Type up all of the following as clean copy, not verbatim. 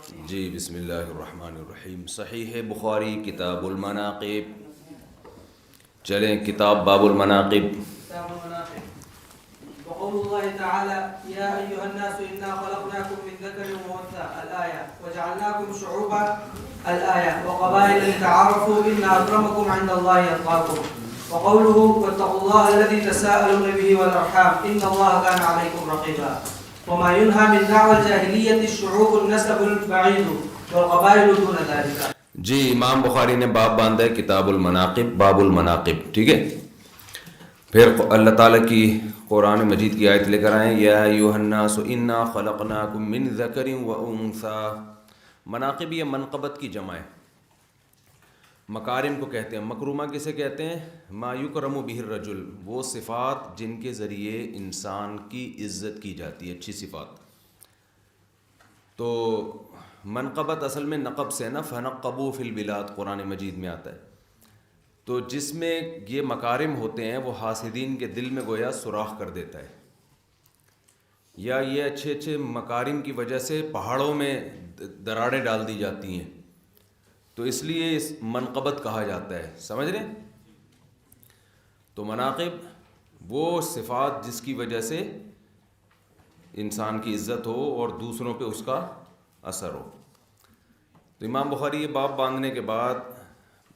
جی بسم اللہ الرحمن الرحیم۔ صحیح بخاری کتاب المناقب، چلیں کتاب باب المناقب۔ كتاب المناقب. وقول الله تعالى يا أيها الناس إنا خلقناكم من ذكر وأنثى الآية وجعلناكم شعوبا الآية وقبائل لتعارفوا إن أكرمكم عند الله أتقاكم. وقوله واتقوا الله الذي تساءلون به والأرحام إن الله كان عليكم رقيبا. وما ينهى من دعوى الجاهلية الشعوب النسب البعيد والقبائل دون ذلك. جی امام بخاری نے باب باندھا ہے کتاب المناقب، باب المناقب، ٹھیک ہے۔ پھر اللہ تعالیٰ کی قرآن مجید کی آیت لے کر آئیں، یا ایھا الناس انا خلقناکم من ذکر و انثی۔ مناقب یہ منقبت کی جمع ہے، مکارم کو کہتے ہیں۔ مکرومہ کسے کہتے ہیں؟ ما یکرم بہ الرجل، وہ صفات جن کے ذریعے انسان کی عزت کی جاتی ہے، اچھی صفات۔ تو منقبت اصل میں نقب سے نا، فنقبوا فی البلاد قرآن مجید میں آتا ہے۔ تو جس میں یہ مکارم ہوتے ہیں وہ حاسدین کے دل میں گویا سوراخ کر دیتا ہے، یا یہ اچھے اچھے مکارم کی وجہ سے پہاڑوں میں دراڑیں ڈال دی جاتی ہیں، تو اس لیے اس منقبت کہا جاتا ہے، سمجھ رہے ہیں؟ تو مناقب وہ صفات جس کی وجہ سے انسان کی عزت ہو اور دوسروں پہ اس کا اثر ہو۔ تو امام بخاری یہ باب باندھنے کے بعد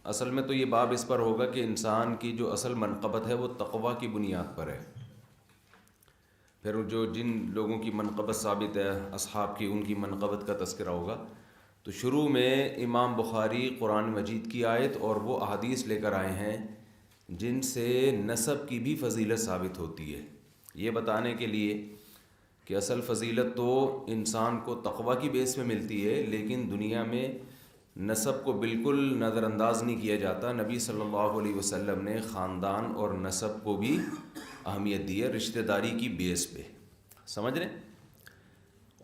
اصل میں تو یہ باب اس پر ہوگا کہ انسان کی جو اصل منقبت ہے وہ تقویٰ کی بنیاد پر ہے۔ پھر جو جن لوگوں کی منقبت ثابت ہے اصحاب کی، ان کی منقبت کا تذکرہ ہوگا۔ تو شروع میں امام بخاری قرآن مجید کی آیت اور وہ احادیث لے کر آئے ہیں جن سے نسب کی بھی فضیلت ثابت ہوتی ہے، یہ بتانے کے لیے کہ اصل فضیلت تو انسان کو تقویٰ کی بیس پہ ملتی ہے، لیکن دنیا میں نسب کو بالکل نظر انداز نہیں کیا جاتا۔ نبی صلی اللہ علیہ وسلم نے خاندان اور نسب کو بھی اہمیت دی ہے، رشتہ داری کی بیس پہ، سمجھ رہے ہیں؟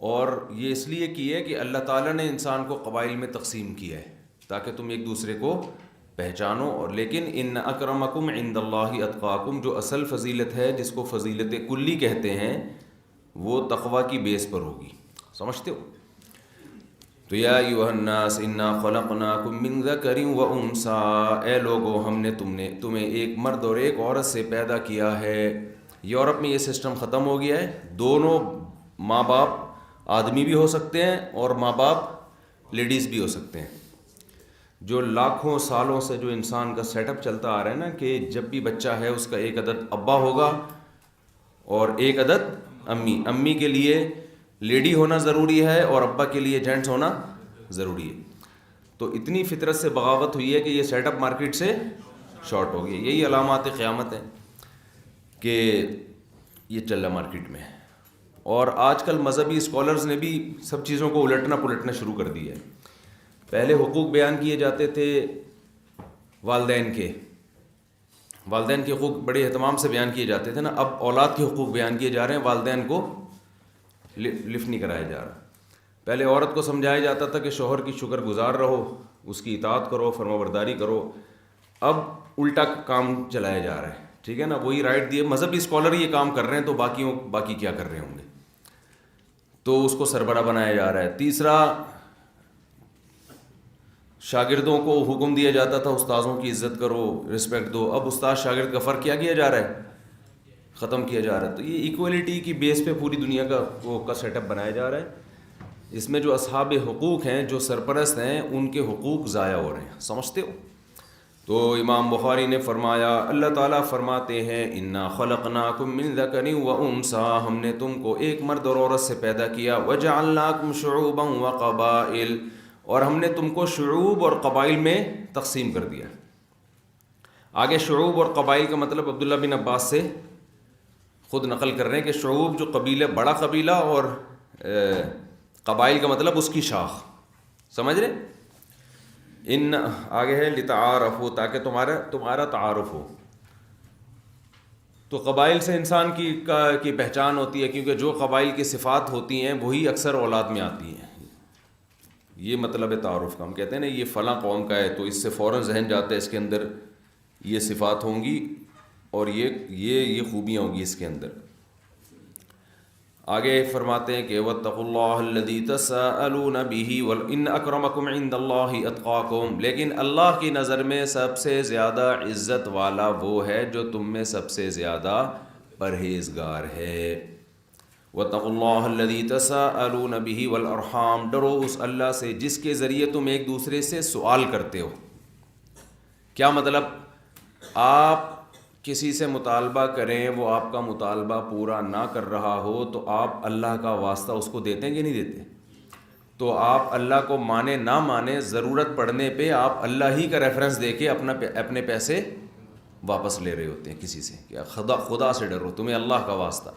اور یہ اس لیے کی ہے کہ اللہ تعالیٰ نے انسان کو قبائل میں تقسیم کیا ہے تاکہ تم ایک دوسرے کو پہچانو۔ اور لیکن ان اکرمکم عند اللہ اتقاکم، جو اصل فضیلت ہے جس کو فضیلت کلی کہتے ہیں، وہ تقویٰ کی بیس پر ہوگی، سمجھتے ہو؟ تو یا ایھا الناس انا خلقناکم من ذکر و انثی، اے لوگو ہم نے تمہیں ایک مرد اور ایک عورت سے پیدا کیا ہے۔ یورپ میں یہ سسٹم ختم ہو گیا ہے، دونوں ماں باپ آدمی بھی ہو سکتے ہیں اور ماں باپ لیڈیز بھی ہو سکتے ہیں۔ جو لاکھوں سالوں سے جو انسان کا سیٹ اپ چلتا آ رہا ہے نا کہ جب بھی بچہ ہے اس کا ایک عدد ابا ہوگا اور ایک عدد امی۔ امی کے لیے لیڈی ہونا ضروری ہے اور ابا کے لیے جینٹس ہونا ضروری ہے۔ تو اتنی فطرت سے بغاوت ہوئی ہے کہ یہ سیٹ اپ مارکیٹ سے شارٹ ہو گیا۔ یہی علامات قیامت ہیں کہ یہ چل رہا مارکیٹ میں۔ اور آج کل مذہبی اسکالرز نے بھی سب چیزوں کو الٹنا پلٹنا شروع کر دیا ہے۔ پہلے حقوق بیان کیے جاتے تھے والدین کے حقوق بڑے اہتمام سے بیان کیے جاتے تھے نا، اب اولاد کے حقوق بیان کیے جا رہے ہیں، والدین کو لفٹ نہیں کرایا جا رہا۔ پہلے عورت کو سمجھایا جاتا تھا کہ شوہر کی شکر گزار رہو، اس کی اطاعت کرو، فرمانبرداری کرو، اب الٹا کام چلایا جا رہا ہے، ٹھیک ہے نا؟ وہی رائٹ دیے، مذہبی اسکالر یہ کام کر رہے ہیں تو باقی کیا کر رہے ہوں گے؟ تو اس کو سربراہ بنایا جا رہا ہے۔ تیسرا، شاگردوں کو حکم دیا جاتا تھا استاذوں کی عزت کرو، رسپیکٹ دو، اب استاد شاگرد کا فرق کیا جا رہا ہے؟ ختم کیا جا رہا ہے۔ تو یہ ایکولیٹی کی بیس پہ پوری دنیا کا سیٹ اپ بنایا جا رہا ہے۔ اس میں جو اصحاب حقوق ہیں، جو سرپرست ہیں، ان کے حقوق ضائع ہو رہے ہیں، سمجھتے ہو؟ تو امام بخاری نے فرمایا، اللہ تعالیٰ فرماتے ہیں انا خلقناکم من ذکر و انثی، ہم نے تم کو ایک مرد اور عورت سے پیدا کیا، وجعلناکم شعوبا وقبائل، اور ہم نے تم کو شعوب اور قبائل میں تقسیم کر دیا۔ آگے شعوب اور قبائل کا مطلب عبداللہ بن عباس سے خود نقل کر رہے ہیں کہ شعوب جو قبیلہ، بڑا قبیلہ، اور قبائل کا مطلب اس کی شاخ، سمجھ رہے؟ ان آگے ہے لتعارفوا، تاکہ تمہارا تعارف ہو۔ تو قبائل سے انسان کی پہچان ہوتی ہے، کیونکہ جو قبائل کی صفات ہوتی ہیں وہی اکثر اولاد میں آتی ہیں۔ یہ مطلب ہے تعارف کا۔ ہم کہتے ہیں نا یہ فلاں قوم کا ہے تو اس سے فوراً ذہن جاتا ہے اس کے اندر یہ صفات ہوں گی اور یہ خوبیاں ہوں گی اس کے اندر۔ آگے فرماتے ہیں کہ واتقوا اللہ الذی تساءلون بہ وان اکرمکم عند اللہ اتقاکم، لیکن اللہ کی نظر میں سب سے زیادہ عزت والا وہ ہے جو تم میں سب سے زیادہ پرہیزگار ہے۔ واتقوا اللہ الذی تساءلون بہ والارحام، ڈرو اس اللہ سے جس کے ذریعے تم ایک دوسرے سے سوال کرتے ہو۔ کیا مطلب؟ آپ کسی سے مطالبہ کریں، وہ آپ کا مطالبہ پورا نہ کر رہا ہو تو آپ اللہ کا واسطہ اس کو دیتے ہیں کہ نہیں دیتے؟ تو آپ اللہ کو مانے نہ مانے، ضرورت پڑنے پہ آپ اللہ ہی کا ریفرنس دے کے اپنے پیسے واپس لے رہے ہوتے ہیں کسی سے، کہ خدا سے ڈرو، تمہیں اللہ کا واسطہ۔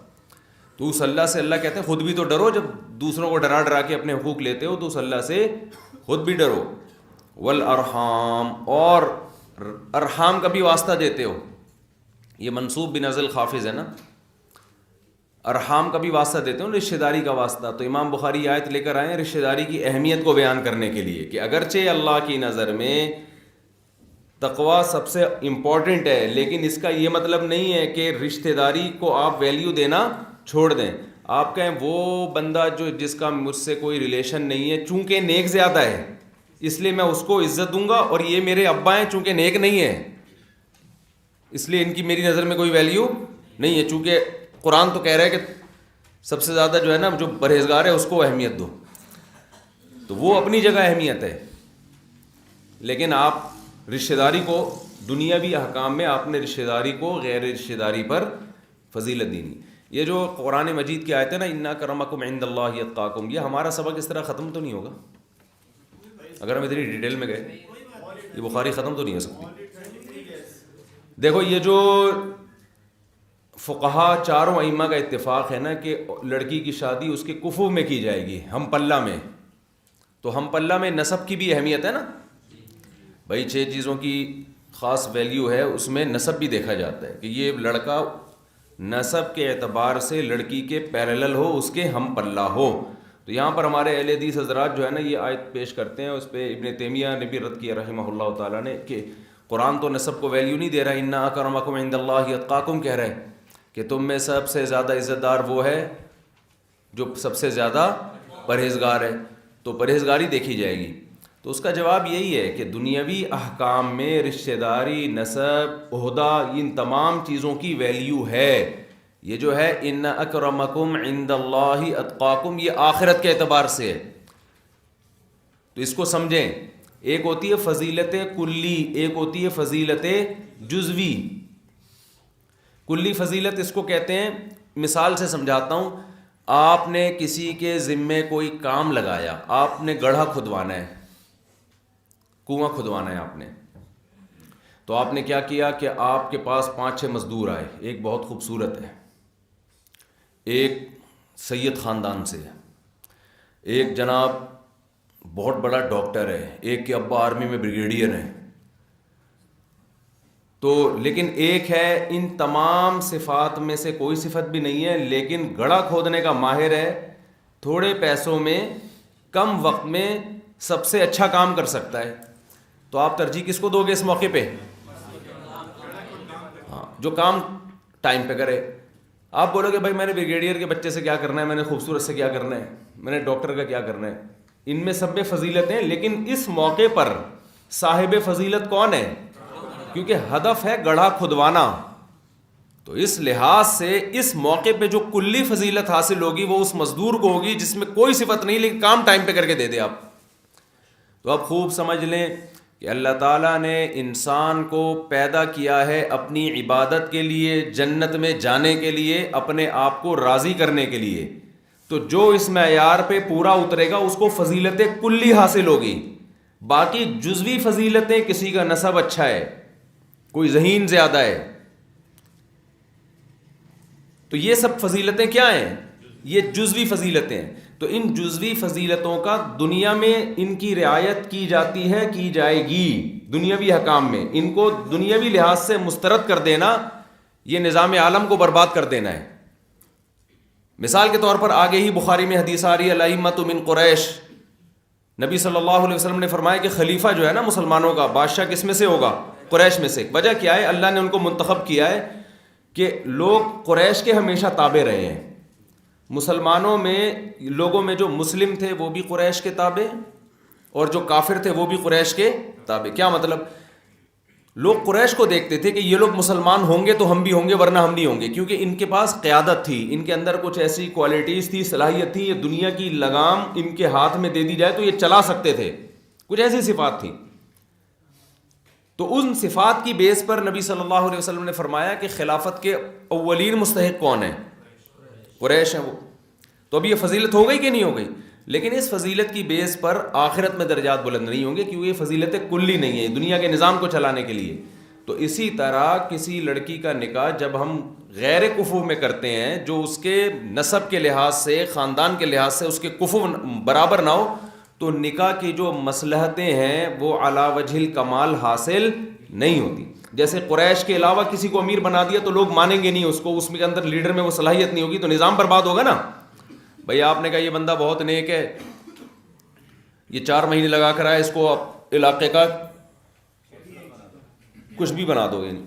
تو اس اللہ سے اللہ کہتے ہیں خود بھی تو ڈرو، جب دوسروں کو ڈرا ڈرا کے اپنے حقوق لیتے ہو تو اس اللہ سے خود بھی ڈرو۔ والارحام، اور ارحام کا بھی واسطہ دیتے ہو، یہ منصوب بنزل خافظ ہے نا، ارحام کا بھی واسطہ دیتے ہو، رشتہ داری کا واسطہ۔ تو امام بخاری آیت لے کر آئے ہیں رشتہ داری کی اہمیت کو بیان کرنے کے لیے، کہ اگرچہ اللہ کی نظر میں تقوی سب سے امپورٹنٹ ہے، لیکن اس کا یہ مطلب نہیں ہے کہ رشتہ داری کو آپ ویلیو دینا چھوڑ دیں۔ آپ کہیں وہ بندہ جس کا مجھ سے کوئی ریلیشن نہیں ہے، چونکہ نیک زیادہ ہے اس لیے میں اس کو عزت دوں گا، اور یہ میرے ابا ہیں چونکہ نیک نہیں ہے اس لیے ان کی میری نظر میں کوئی ویلیو نہیں ہے، چونکہ قرآن تو کہہ رہا ہے کہ سب سے زیادہ جو ہے نا جو پرہیزگار ہے اس کو اہمیت دو، تو وہ اپنی جگہ اہمیت ہے۔ لیکن آپ رشتہ داری کو دنیاوی احکام میں آپ نے رشتہ داری کو غیر رشتہ داری پر فضیلت دینی۔ یہ جو قرآن مجید کی آیت ہے نا ان اکرمکم عند اللہ اتقاکم، یہ ہمارا سبق اس طرح ختم تو نہیں ہوگا اگر ہم اتنی ڈیٹیل میں گئے، یہ بخاری ختم تو نہیں ہو سکتی۔ دیکھو یہ جو فقہا چاروں ائمہ کا اتفاق ہے نا کہ لڑکی کی شادی اس کے کفو میں کی جائے گی، ہم پلہ میں، تو ہم پلہ میں نسب کی بھی اہمیت ہے نا بھائی، 6 چیزوں کی خاص ویلیو ہے، اس میں نسب بھی دیکھا جاتا ہے کہ یہ لڑکا نسب کے اعتبار سے لڑکی کے پیرلل ہو، اس کے ہم پلہ ہو۔ تو یہاں پر ہمارے اہل حدیث حضرات جو ہے نا یہ آیت پیش کرتے ہیں، اس پہ ابن تیمیہ نے بھی رد کیا رحمہ اللہ تعالیٰ نے، کہ قرآن تو نسب کو ویلیو نہیں دے رہا، ان اکرمکم عند اللہ اتقاکم کہہ رہا ہے کہ تم میں سب سے زیادہ عزت دار وہ ہے جو سب سے زیادہ پرہیزگار ہے، تو پرہیزگاری دیکھی جائے گی۔ تو اس کا جواب یہی ہے کہ دنیاوی احکام میں رشتہ داری، نسب، عہدہ، ان تمام چیزوں کی ویلیو ہے۔ یہ جو ہے ان اکرمکم عند اللہ اتقاکم، یہ آخرت کے اعتبار سے ہے، تو اس کو سمجھیں۔ ایک ہوتی ہے فضیلت کلی، ایک ہوتی ہے فضیلت جزوی۔ کلی فضیلت اس کو کہتے ہیں، مثال سے سمجھاتا ہوں، آپ نے کسی کے ذمے کوئی کام لگایا، آپ نے گڑھا کھدوانا ہے، کنواں کھدوانا ہے آپ نے، تو آپ نے کیا کیا کہ آپ کے پاس 5-6 مزدور آئے، ایک بہت خوبصورت ہے، ایک سید خاندان سے ہے، ایک جناب بہت بڑا ڈاکٹر ہے، ایک کے ابا آرمی میں بریگیڈیئر ہیں، تو لیکن ایک ہے ان تمام صفات میں سے کوئی صفت بھی نہیں ہے، لیکن گڑھا کھودنے کا ماہر ہے، تھوڑے پیسوں میں کم وقت میں سب سے اچھا کام کر سکتا ہے، تو آپ ترجیح کس کو دو گے اس موقع پہ؟ ہاں، جو کام ٹائم پہ کرے۔ آپ بولو گے بھائی میں نے بریگیڈیئر کے بچے سے کیا کرنا ہے، میں نے خوبصورت سے کیا کرنا ہے، میں نے ڈاکٹر کا کیا کرنا ہے، ان میں سب میں فضیلت ہیں، لیکن اس موقع پر صاحب فضیلت کون ہے؟ کیونکہ ہدف ہے گڑھا کھدوانا، تو اس لحاظ سے اس موقع پہ جو کلی فضیلت حاصل ہوگی وہ اس مزدور کو ہوگی جس میں کوئی صفت نہیں لیکن کام ٹائم پہ کر کے دے دے آپ۔ تو اب خوب سمجھ لیں کہ اللہ تعالیٰ نے انسان کو پیدا کیا ہے اپنی عبادت کے لیے، جنت میں جانے کے لیے، اپنے آپ کو راضی کرنے کے لیے، تو جو اس معیار پہ پورا اترے گا اس کو فضیلت کلی حاصل ہوگی۔ باقی جزوی فضیلتیں، کسی کا نسب اچھا ہے، کوئی ذہین زیادہ ہے، تو یہ سب فضیلتیں کیا ہیں؟ یہ جزوی فضیلتیں ہیں۔ تو ان جزوی فضیلتوں کا دنیا میں ان کی رعایت کی جاتی ہے، کی جائے گی دنیاوی حکام میں، ان کو دنیاوی لحاظ سے مسترد کر دینا یہ نظام عالم کو برباد کر دینا ہے۔ مثال کے طور پر آگے ہی بخاری میں حدیث آ رہی ہے، الائمۃ من قریش، نبی صلی اللہ علیہ وسلم نے فرمایا کہ خلیفہ جو ہے نا مسلمانوں کا، بادشاہ کس میں سے ہوگا؟ قریش میں سے۔ وجہ کیا ہے؟ اللہ نے ان کو منتخب کیا ہے کہ لوگ قریش کے ہمیشہ تابع رہے ہیں، مسلمانوں میں لوگوں میں جو مسلم تھے وہ بھی قریش کے تابع اور جو کافر تھے وہ بھی قریش کے تابع. کیا مطلب؟ لوگ قریش کو دیکھتے تھے کہ یہ لوگ مسلمان ہوں گے تو ہم بھی ہوں گے ورنہ ہم نہیں ہوں گے, کیونکہ ان کے پاس قیادت تھی, ان کے اندر کچھ ایسی کوالٹیز تھی, صلاحیت تھی, یہ دنیا کی لگام ان کے ہاتھ میں دے دی جائے تو یہ چلا سکتے تھے, کچھ ایسی صفات تھی. تو ان صفات کی بیس پر نبی صلی اللہ علیہ وسلم نے فرمایا کہ خلافت کے اولین مستحق کون ہیں؟ قریش ہیں وہ. تو اب یہ فضیلت ہو گئی کہ نہیں ہو گئی؟ لیکن اس فضیلت کی بیس پر آخرت میں درجات بلند نہیں ہوں گے, کیونکہ یہ فضیلت کلی نہیں ہے دنیا کے نظام کو چلانے کے لیے. تو اسی طرح کسی لڑکی کا نکاح جب ہم غیر کفو میں کرتے ہیں, جو اس کے نسب کے لحاظ سے, خاندان کے لحاظ سے اس کے کفو برابر نہ ہو, تو نکاح کی جو مصلحتیں ہیں وہ علی وجہ الکمال حاصل نہیں ہوتی. جیسے قریش کے علاوہ کسی کو امیر بنا دیا تو لوگ مانیں گے نہیں اس کو, اس میں کے اندر لیڈر میں وہ صلاحیت نہیں ہوگی, تو نظام برباد ہوگا نا. بھئی آپ نے کہا یہ بندہ بہت نیک ہے, یہ 4 مہینے لگا کر آئے, اس کو علاقے کا کچھ بھی بنا دو, یعنی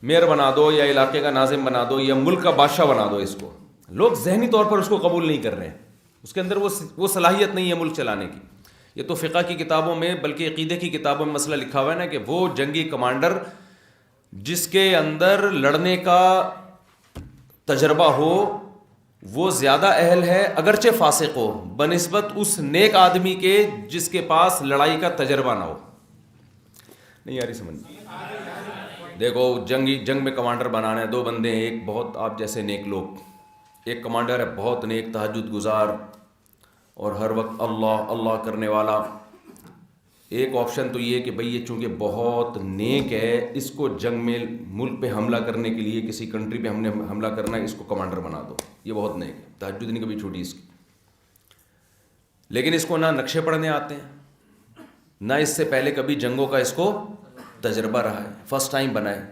میئر بنا دو یا علاقے کا ناظم بنا دو یا ملک کا بادشاہ بنا دو اس کو, لوگ ذہنی طور پر اس کو قبول نہیں کر رہے ہیں, اس کے اندر وہ صلاحیت نہیں ہے ملک چلانے کی. یہ تو فقہ کی کتابوں میں بلکہ عقیدے کی کتابوں میں مسئلہ لکھا ہوا ہے نا کہ وہ جنگی کمانڈر جس کے اندر لڑنے کا تجربہ ہو وہ زیادہ اہل ہے اگرچہ فاسق ہو بنسبت اس نیک آدمی کے جس کے پاس لڑائی کا تجربہ نہ ہو. نہیں یاری سمجھ؟ دیکھو جنگ میں کمانڈر بنانا ہے, 2 بندے ہیں, ایک بہت آپ جیسے نیک لوگ, ایک کمانڈر ہے بہت نیک تہجد گزار اور ہر وقت اللہ اللہ کرنے والا. ایک آپشن تو یہ کہ بھئی یہ چونکہ بہت نیک ہے, اس کو جنگ میں ملک پہ حملہ کرنے کے لیے کسی کنٹری پہ ہم نے حملہ کرنا ہے, اس کو کمانڈر بنا دو, یہ بہت نیک ہے, تہجد نہیں کبھی چھوٹی اس کی, لیکن اس کو نہ نقشے پڑھنے آتے ہیں نہ اس سے پہلے کبھی جنگوں کا اس کو تجربہ رہا ہے, فرسٹ ٹائم بنا ہے.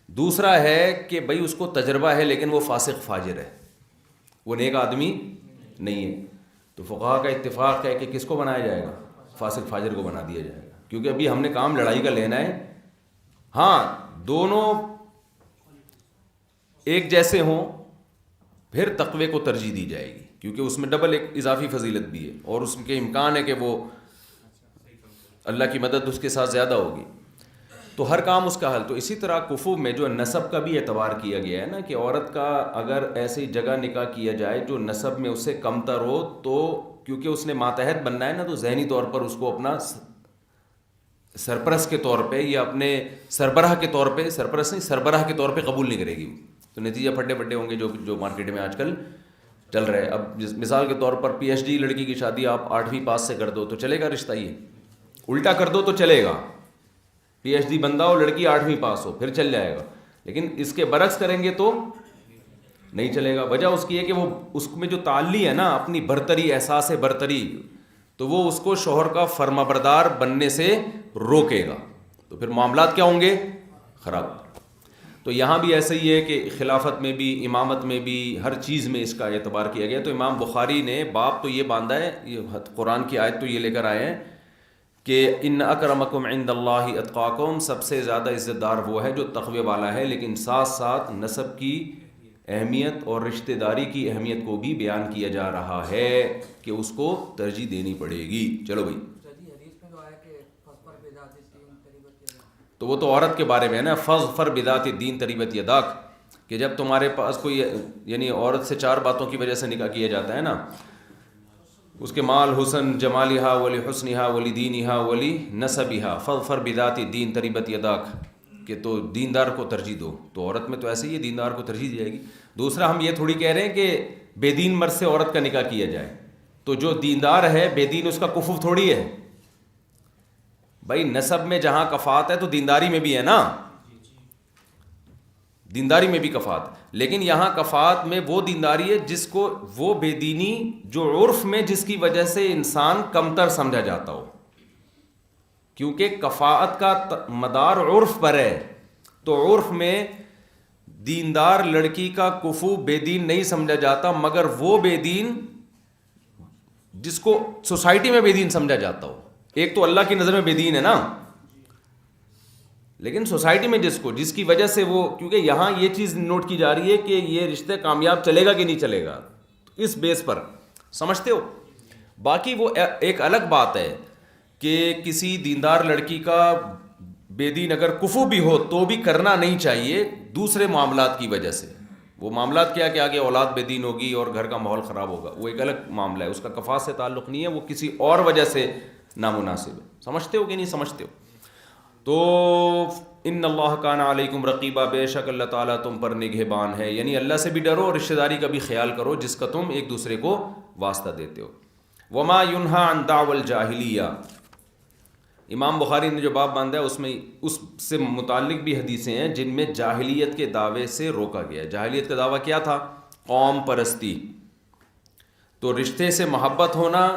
دوسرا ہے کہ بھئی اس کو تجربہ ہے لیکن وہ فاسق فاجر ہے, وہ نیک آدمی نہیں ہے. تو فقہا کا اتفاق ہے کہ کس کو بنایا جائے گا؟ فاسق فاجر کو بنا دیا جائے گا, کیونکہ ابھی ہم نے کام لڑائی کا لینا ہے. ہاں دونوں ایک جیسے ہوں پھر تقوی کو ترجیح دی جائے گی, کیونکہ اس میں ڈبل ایک اضافی فضیلت بھی ہے اور اس کے امکان ہے کہ وہ اللہ کی مدد اس کے ساتھ زیادہ ہوگی. تو ہر کام اس کا حل. تو اسی طرح کفو میں جو نسب کا بھی اعتبار کیا گیا ہے نا کہ عورت کا اگر ایسی جگہ نکاح کیا جائے جو نسب میں اس سے کم تر ہو, تو کیونکہ اس نے ماتحت بننا ہے نا, تو ذہنی طور پر اس کو اپنا سرپرست کے طور پہ یا اپنے سربراہ کے طور پہ, سرپرست نہیں سربراہ کے طور پہ قبول نہیں کرے گی. تو نتیجہ پھٹے پھٹے ہوں گے جو مارکیٹ میں آج کل چل رہے ہیں. اب مثال کے طور پر PhD لڑکی کی شادی آپ 8ویں پاس سے کر دو تو چلے گا رشتہ, یہ الٹا کر دو تو چلے گا, PhD بندہ ہو لڑکی 8ویں پاس ہو پھر چل جائے گا, لیکن اس کے برعکس کریں گے تو نہیں چلے گا. وجہ اس کی ہے کہ وہ اس میں جو تعلی ہے نا اپنی برتری, احساس برتری, تو وہ اس کو شوہر کا فرمانبردار بننے سے روکے گا, تو پھر معاملات کیا ہوں گے؟ خراب. تو یہاں بھی ایسا ہی ہے کہ خلافت میں بھی, امامت میں بھی, ہر چیز میں اس کا اعتبار کیا گیا. تو امام بخاری نے باب تو یہ باندھا ہے, یہ قرآن کی آیت تو یہ لے کر آئے ہیں کہ ان اکرمکم عند اللہ اتقاکم, سب سے زیادہ عزت دار وہ ہے جو تقوی والا ہے. لیکن ساتھ ساتھ نسب کی اہمیت اور رشتہ داری کی اہمیت کو بھی بیان کیا جا رہا ہے کہ اس کو ترجیح دینی پڑے گی. چلو بھائی, تو وہ تو عورت کے بارے میں ہے نا, فظفر بذات الدین تریبت یداک, کہ جب تمہارے پاس کوئی یعنی عورت سے 4 باتوں کی وجہ سے نکاح کیا جاتا ہے نا, اس کے مال, حسن, جمالہا ولی حسنہا ولی دینہا ولی نسبہا, فظفر بذات الدین تریبت یداک, کہ تو دیندار کو ترجیح دو. تو عورت میں تو ایسے ہی ہے, دیندار کو ترجیح دی جائے گی. دوسرا ہم یہ تھوڑی کہہ رہے ہیں کہ بے دین مرد سے عورت کا نکاح کیا جائے, تو جو دیندار ہے بے دین اس کا کفو تھوڑی ہے. بھائی نسب میں جہاں کفات ہے تو دینداری میں بھی ہے نا, دینداری میں بھی کفات, لیکن یہاں کفات میں وہ دینداری ہے جس کو وہ بے دینی جو عرف میں جس کی وجہ سے انسان کمتر سمجھا جاتا ہو, کیونکہ کفاءت کا مدار عرف پر ہے. تو عرف میں دیندار لڑکی کا کفو بے دین نہیں سمجھا جاتا, مگر وہ بے دین جس کو سوسائٹی میں بے دین سمجھا جاتا ہو. ایک تو اللہ کی نظر میں بے دین ہے نا, لیکن سوسائٹی میں جس کی وجہ سے وہ، کیونکہ یہاں یہ چیز نوٹ کی جا رہی ہے کہ یہ رشتہ کامیاب چلے گا کہ نہیں چلے گا، اس بیس پر سمجھتے ہو. باقی وہ ایک الگ بات ہے کہ کسی دیندار لڑکی کا بے دین اگر کفو بھی ہو تو بھی کرنا نہیں چاہیے دوسرے معاملات کی وجہ سے. وہ معاملات کیا کہ آگے اولاد بے دین ہوگی اور گھر کا ماحول خراب ہوگا، وہ ایک الگ معاملہ ہے، اس کا کفاف سے تعلق نہیں ہے، وہ کسی اور وجہ سے نامناسب ہے. سمجھتے ہو کہ نہیں سمجھتے ہو؟ تو ان اللہ کان علیکم رقیبہ، بے شک اللہ تعالیٰ تم پر نگہبان ہے، یعنی اللہ سے بھی ڈرو اور رشتہ داری کا بھی خیال کرو جس کا تم ایک دوسرے کو واسطہ دیتے ہو. وما ینہا عن دعوی الجاہلیہ، امام بخاری نے جو باب باندھا ہے اس سے متعلق بھی حدیثیں ہیں جن میں جاہلیت کے دعوے سے روکا گیا. جاہلیت کا دعویٰ کیا تھا؟ قوم پرستی. تو رشتے سے محبت ہونا،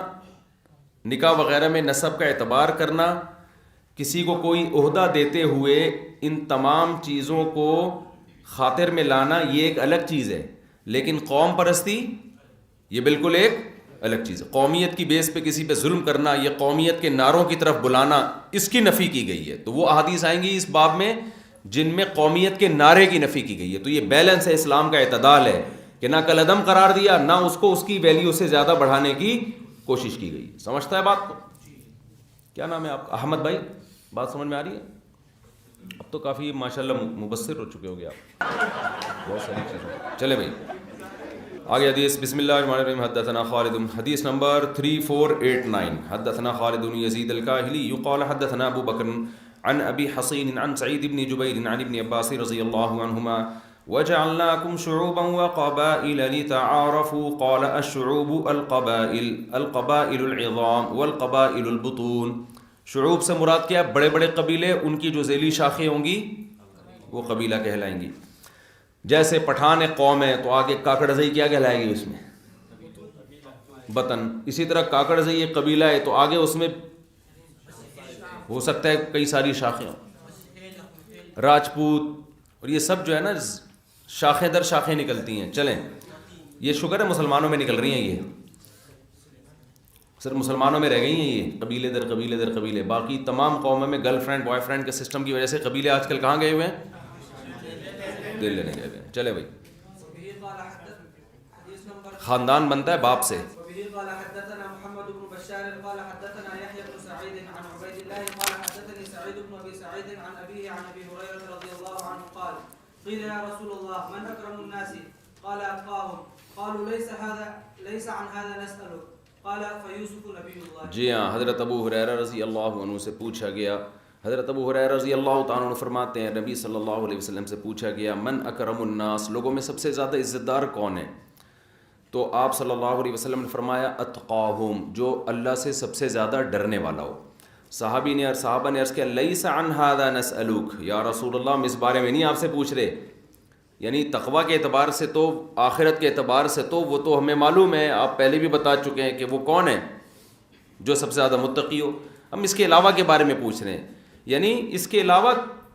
نکاح وغیرہ میں نسب کا اعتبار کرنا، کسی کو کوئی عہدہ دیتے ہوئے ان تمام چیزوں کو خاطر میں لانا یہ ایک الگ چیز ہے، لیکن قوم پرستی یہ بالکل ایک الگ چیز ہے. قومیت کی بیس پہ کسی پہ ظلم کرنا، یہ قومیت کے نعروں کی طرف بلانا، اس کی نفی کی گئی ہے. تو وہ احادیث آئیں گی اس باب میں جن میں قومیت کے نعرے کی نفی کی گئی ہے. تو یہ بیلنس ہے، اسلام کا اعتدال ہے کہ نہ کالعدم قرار دیا، نہ اس کو اس کی ویلیو سے زیادہ بڑھانے کی کوشش کی گئی. سمجھتا ہے بات کو؟ کیا نام ہے آپ کا؟ احمد بھائی، بات سمجھ میں آ رہی ہے؟ اب تو کافی ماشاءاللہ مبصر ہو چکے ہو گے آپ، بہت ساری چیزیں. چلے بھائی آگے حدیث. بسم اللہ الرحمن الرحیم. حدثنا خالد، حدیث نمبر 3489. حدثنا خالد بن یزید الکاہلی قال حدثنا ابو بکر عن ابی حصین عن سعید بن جبیر عن ابن عباس رضی اللہ عنہما وجعلناکم شعوبا وقبائل لتعارفوا قال الشعوب القبائل العظام والقبائل البطون. شعوب سے مراد کیا؟ بڑے بڑے قبیلے، ان کی جو ذیلی شاخیں ہوں گی وہ قبیلہ کہلائیں گی. جیسے پٹھان ایک قوم ہے تو آگے کاکڑ زئی کیا کہلائے گی؟ اس میں بطن. اسی طرح کاکڑ زئی ایک قبیلہ ہے تو آگے اس میں ہو سکتا ہے کئی ساری شاخیں ہوں، راجپوت، اور یہ سب جو ہے نا شاخیں در شاخیں نکلتی ہیں. چلیں یہ شکر ہے مسلمانوں میں نکل رہی ہیں، یہ صرف مسلمانوں میں رہ گئی ہیں یہ قبیلے در قبیلے در قبیلے. باقی تمام قوموں میں گرل فرینڈ بوائے فرینڈ کے سسٹم کی وجہ سے قبیلے آج کل کہاں گئے ہوئے ہیں؟ دل لینے گئے ہوئے ہیں. چلے بھائی خاندان بنتا ہے باپ سے. قيل يا رسول الله من أكرم الناس؟ قال أتقاهم. قالوا ليس عن هذا نسألك. قال فيوسف نبي الله. جی ہاں، حضرت ابو ہریرہ رضی اللہ عنہ سے پوچھا گیا. حضرت ابو ہریرہ رضی اللہ تعالیٰ عنہ فرماتے ہیں نبی صلی اللہ علیہ وسلم سے پوچھا گیا من اکرم الناس، لوگوں میں سب سے زیادہ عزت دار کون ہے؟ تو آپ صلی اللہ علیہ وسلم نے فرمایا اتقاہم، جو اللہ سے سب سے زیادہ ڈرنے والا ہو. صحابہ نے عرض کیا لیس عن ھذا نسألوک، یا رسول اللہ ہم اس بارے میں نہیں آپ سے پوچھ رہے. یعنی تقویٰ کے اعتبار سے تو، آخرت کے اعتبار سے تو وہ تو ہمیں معلوم ہے، آپ پہلے بھی بتا چکے ہیں کہ وہ کون ہے جو سب سے زیادہ متقی ہو. ہم اس کے علاوہ کے بارے میں پوچھ رہے ہیں، یعنی اس کے علاوہ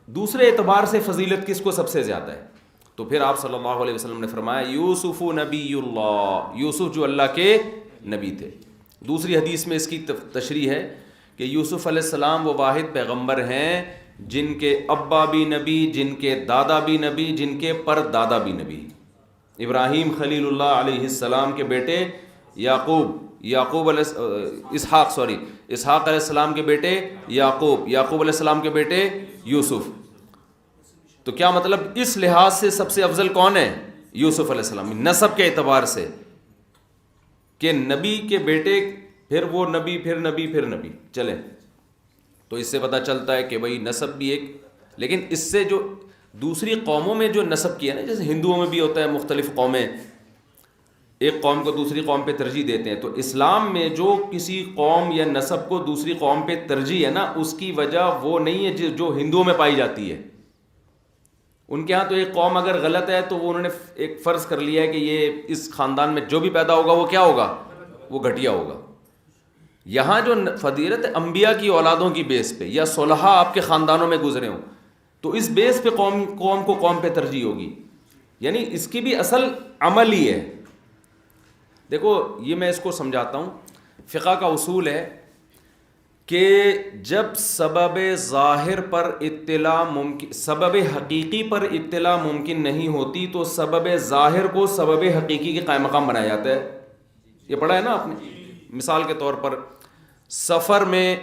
دوسرے اعتبار سے فضیلت کس کو سب سے زیادہ ہے. تو پھر آپ صلی اللہ علیہ وسلم نے فرمایا یوسف نبی اللہ، یوسف جو اللہ کے نبی تھے. دوسری حدیث میں اس کی تشریح ہے کہ یوسف علیہ السلام وہ واحد پیغمبر ہیں جن کے ابا بھی نبی، جن کے دادا بھی نبی، جن کے پر دادا بھی نبی. ابراہیم خلیل اللہ علیہ السلام کے بیٹے اسحاق علیہ السلام کے بیٹے یعقوب علیہ السلام کے بیٹے یوسف. تو کیا مطلب اس لحاظ سے سب سے افضل کون ہے؟ یوسف علیہ السلام، نسب کے اعتبار سے کہ نبی کے بیٹے، پھر وہ نبی، پھر نبی، پھر نبی. چلیں تو اس سے پتہ چلتا ہے کہ بھئی نسب بھی ایک، لیکن اس سے جو دوسری قوموں میں جو نسب کیا نا، جیسے ہندوؤں میں بھی ہوتا ہے، مختلف قومیں ایک قوم کو دوسری قوم پہ ترجیح دیتے ہیں. تو اسلام میں جو کسی قوم یا نسب کو دوسری قوم پہ ترجیح ہے نا، اس کی وجہ وہ نہیں ہے جو ہندوؤں میں پائی جاتی ہے. ان کے ہاں تو ایک قوم اگر غلط ہے تو وہ انہوں نے ایک فرض کر لیا ہے کہ یہ اس خاندان میں جو بھی پیدا ہوگا وہ کیا ہوگا؟ وہ گھٹیا ہوگا. یہاں جو فضیلت انبیاء کی اولادوں کی بیس پہ، یا صلحاء آپ کے خاندانوں میں گزرے ہوں، تو اس بیس پہ قوم کو قوم پہ ترجیح ہوگی. یعنی اس کی بھی اصل عمل ہی ہے. دیکھو یہ میں اس کو سمجھاتا ہوں، فقہ کا اصول ہے کہ جب سبب ظاہر پر اطلاع ممکن، سبب حقیقی پر اطلاع ممکن نہیں ہوتی تو سبب ظاہر کو سبب حقیقی کے قائم مقام بنایا جاتا ہے. یہ پڑھا ہے نا آپ نے. مثال کے طور پر سفر میں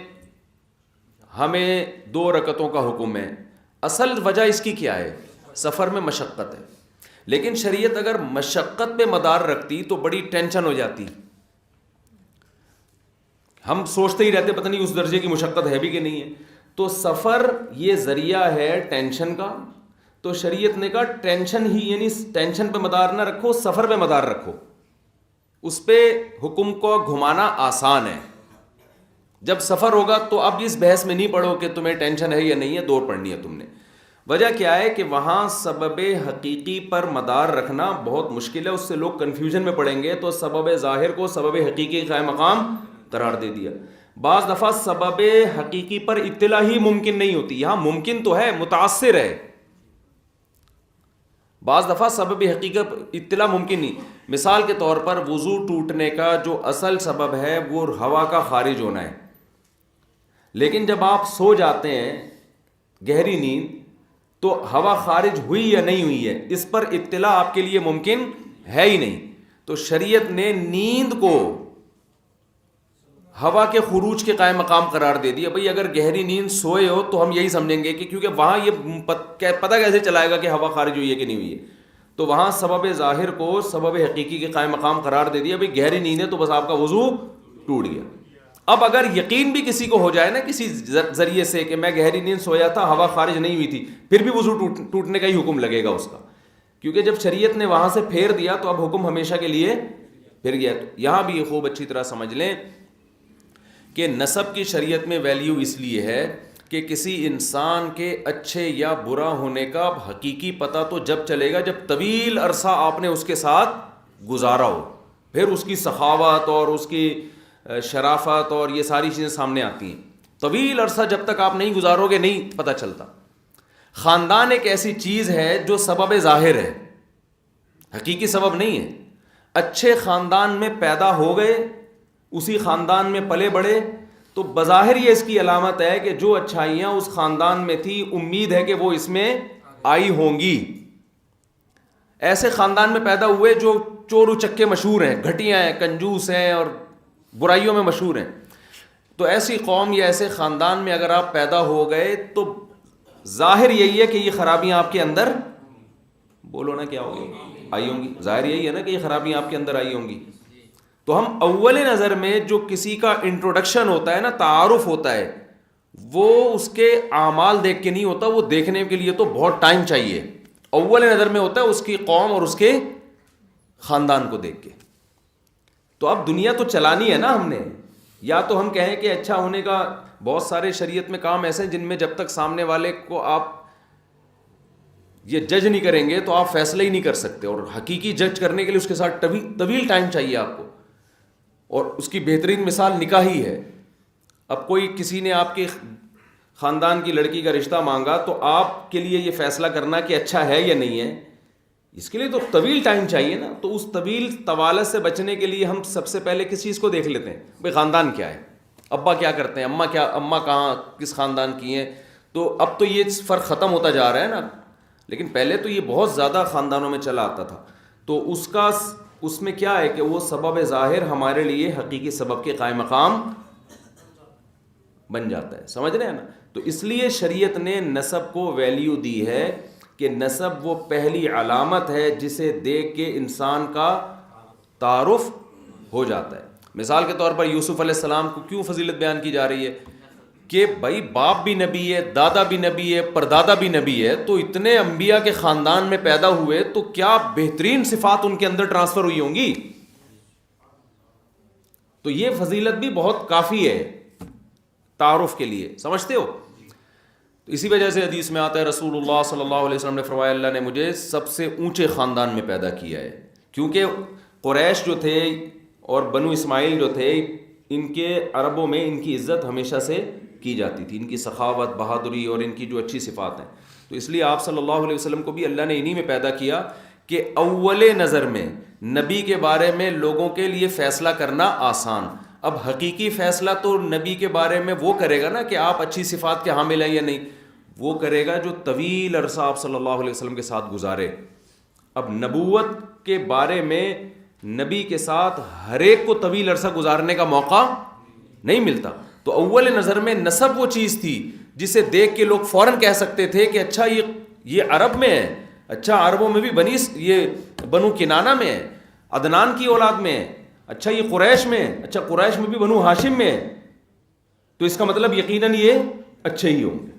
ہمیں 2 رکعتوں کا حکم ہے. اصل وجہ اس کی کیا ہے؟ سفر میں مشقت ہے. لیکن شریعت اگر مشقت پہ مدار رکھتی تو بڑی ٹینشن ہو جاتی. ہم سوچتے ہی رہتے پتہ نہیں اس درجے کی مشقت ہے بھی کہ نہیں ہے. تو سفر یہ ذریعہ ہے ٹینشن کا. تو شریعت نے کہا ٹینشن ہی، یعنی ٹینشن پہ مدار نہ رکھو، سفر پہ مدار رکھو. اس پہ حکم کو گھمانا آسان ہے. جب سفر ہوگا تو اب اس بحث میں نہیں پڑھو کہ تمہیں ٹینشن ہے یا نہیں ہے، دور پڑھنی ہے تم نے. وجہ کیا ہے کہ وہاں سبب حقیقی پر مدار رکھنا بہت مشکل ہے. اس سے لوگ کنفیوژن میں پڑیں گے تو سبب ظاہر کو سبب حقیقی کا قائم مقام قرار دے دیا. بعض دفعہ سبب حقیقی پر اطلاع ہی ممکن نہیں ہوتی. یہاں ممکن تو ہے، متاثر ہے. بعض دفعہ سبب حقیقت اطلاع ممکن نہیں. مثال کے طور پر وضو ٹوٹنے کا جو اصل سبب ہے وہ ہوا کا خارج ہونا ہے. لیکن جب آپ سو جاتے ہیں گہری نیند تو ہوا خارج ہوئی یا نہیں ہوئی ہے اس پر اطلاع آپ کے لیے ممکن ہے ہی نہیں. تو شریعت نے نیند کو ہوا کے خروج کے قائم مقام قرار دے دیا. بھئی اگر گہری نیند سوئے ہو تو ہم یہی سمجھیں گے کہ کیونکہ وہاں یہ پتہ کیسے چلائے گا کہ ہوا خارج ہوئی ہے کہ نہیں ہوئی ہے. تو وہاں سبب ظاہر کو سبب حقیقی کے قائم مقام قرار دے دیا. بھئی گہری نیند ہے تو بس آپ کا وضو ٹوٹ گیا. اب اگر یقین بھی کسی کو ہو جائے نا کسی ذریعے سے کہ میں گہری نیند سویا تھا ہوا خارج نہیں ہوئی تھی، پھر بھی وضو ٹوٹنے کا ہی حکم لگے گا اس کا. کیونکہ جب شریعت نے وہاں سے پھیر دیا تو اب حکم ہمیشہ کے لیے پھر گیا. تو یہاں بھی یہ خوب اچھی طرح سمجھ لیں کہ نسب کی شریعت میں ویلیو اس لیے ہے کہ کسی انسان کے اچھے یا برا ہونے کا حقیقی پتہ تو جب چلے گا جب طویل عرصہ آپ نے اس کے ساتھ گزارا ہو. پھر اس کی سخاوت اور اس کی شرافت اور یہ ساری چیزیں سامنے آتی ہیں. طویل عرصہ جب تک آپ نہیں گزارو گے نہیں پتہ چلتا. خاندان ایک ایسی چیز ہے جو سبب ظاہر ہے، حقیقی سبب نہیں ہے. اچھے خاندان میں پیدا ہو گئے، اسی خاندان میں پلے بڑھے تو بظاہر یہ اس کی علامت ہے کہ جو اچھائیاں اس خاندان میں تھی امید ہے کہ وہ اس میں آئی ہوں گی. ایسے خاندان میں پیدا ہوئے جو چور اچکے مشہور ہیں، گھٹیاں ہیں، کنجوس ہیں اور برائیوں میں مشہور ہیں، تو ایسی قوم یا ایسے خاندان میں اگر آپ پیدا ہو گئے تو ظاہر یہی ہے کہ یہ خرابیاں آپ کے اندر، بولو نا کیا ہوگی، آئی ہوں گی. ظاہر یہی ہے نا کہ یہ خرابیاں آپ کے اندر آئی ہوں گی. تو ہم اول نظر میں جو کسی کا انٹروڈکشن ہوتا ہے نا، تعارف ہوتا ہے، وہ اس کے اعمال دیکھ کے نہیں ہوتا، وہ دیکھنے کے لیے تو بہت ٹائم چاہیے. اول نظر میں ہوتا ہے اس کی قوم اور اس کے خاندان کو دیکھ کے. تو اب دنیا تو چلانی ہے نا ہم نے. یا تو ہم کہیں کہ اچھا ہونے کا بہت سارے شریعت میں کام ایسے ہیں جن میں جب تک سامنے والے کو آپ یہ جج نہیں کریں گے تو آپ فیصلہ ہی نہیں کر سکتے. اور حقیقی جج کرنے کے لیے اس کے ساتھ طویل ٹائم چاہیے آپ کو. اور اس کی بہترین مثال نکاح ہی ہے. اب کوئی کسی نے آپ کے خاندان کی لڑکی کا رشتہ مانگا تو آپ کے لیے یہ فیصلہ کرنا کہ اچھا ہے یا نہیں ہے، اس کے لیے تو طویل ٹائم چاہیے نا. تو اس طویل طوالت سے بچنے کے لیے ہم سب سے پہلے کس چیز کو دیکھ لیتے ہیں؟ بھائی خاندان کیا ہے، ابا کیا کرتے ہیں، اماں کہاں کس خاندان کی ہیں. تو اب تو یہ فرق ختم ہوتا جا رہا ہے نا. لیکن پہلے تو یہ بہت زیادہ خاندانوں میں چلا آتا تھا. تو اس میں کیا ہے کہ وہ سبب ظاہر ہمارے لیے حقیقی سبب کے قائم مقام بن جاتا ہے. سمجھ رہے ہیں نا. تو اس لیے شریعت نے نسب کو ویلیو دی ہے کہ نسب وہ پہلی علامت ہے جسے دیکھ کے انسان کا تعارف ہو جاتا ہے. مثال کے طور پر یوسف علیہ السلام کو کیوں فضیلت بیان کی جا رہی ہے کہ بھائی باپ بھی نبی ہے، دادا بھی نبی ہے، پردادا بھی نبی ہے. تو اتنے انبیاء کے خاندان میں پیدا ہوئے تو کیا بہترین صفات ان کے اندر ٹرانسفر ہوئی ہوں گی. تو یہ فضیلت بھی بہت کافی ہے تعارف کے لیے. سمجھتے ہو؟ تو اسی وجہ سے حدیث میں آتا ہے رسول اللہ صلی اللہ علیہ وسلم نے فرمایا اللہ نے مجھے سب سے اونچے خاندان میں پیدا کیا ہے. کیونکہ قریش جو تھے اور بنو اسماعیل جو تھے ان کے عربوں میں ان کی عزت ہمیشہ سے کی جاتی تھی، ان کی سخاوت، بہادری اور ان کی جو اچھی صفات ہیں. تو اس لیے آپ صلی اللہ علیہ وسلم کو بھی اللہ نے انہی میں پیدا کیا کہ اول نظر میں نبی کے بارے میں لوگوں کے لیے فیصلہ کرنا آسان. اب حقیقی فیصلہ تو نبی کے بارے میں وہ کرے گا نا کہ آپ اچھی صفات کے حامل ہیں یا نہیں، وہ کرے گا جو طویل عرصہ آپ صلی اللہ علیہ وسلم کے ساتھ گزارے. اب نبوت کے بارے میں نبی کے ساتھ ہر ایک کو طویل عرصہ گزارنے کا موقع نہیں ملتا. تو اول نظر میں نسب وہ چیز تھی جسے دیکھ کے لوگ فوراً کہہ سکتے تھے کہ اچھا یہ عرب میں ہے، اچھا عربوں میں بھی یہ بنو کنانہ میں ہے، عدنان کی اولاد میں ہے، اچھا یہ قریش میں ہے، اچھا قریش میں بھی بنو ہاشم میں ہے، تو اس کا مطلب یقیناً یہ اچھے ہی ہوں گے.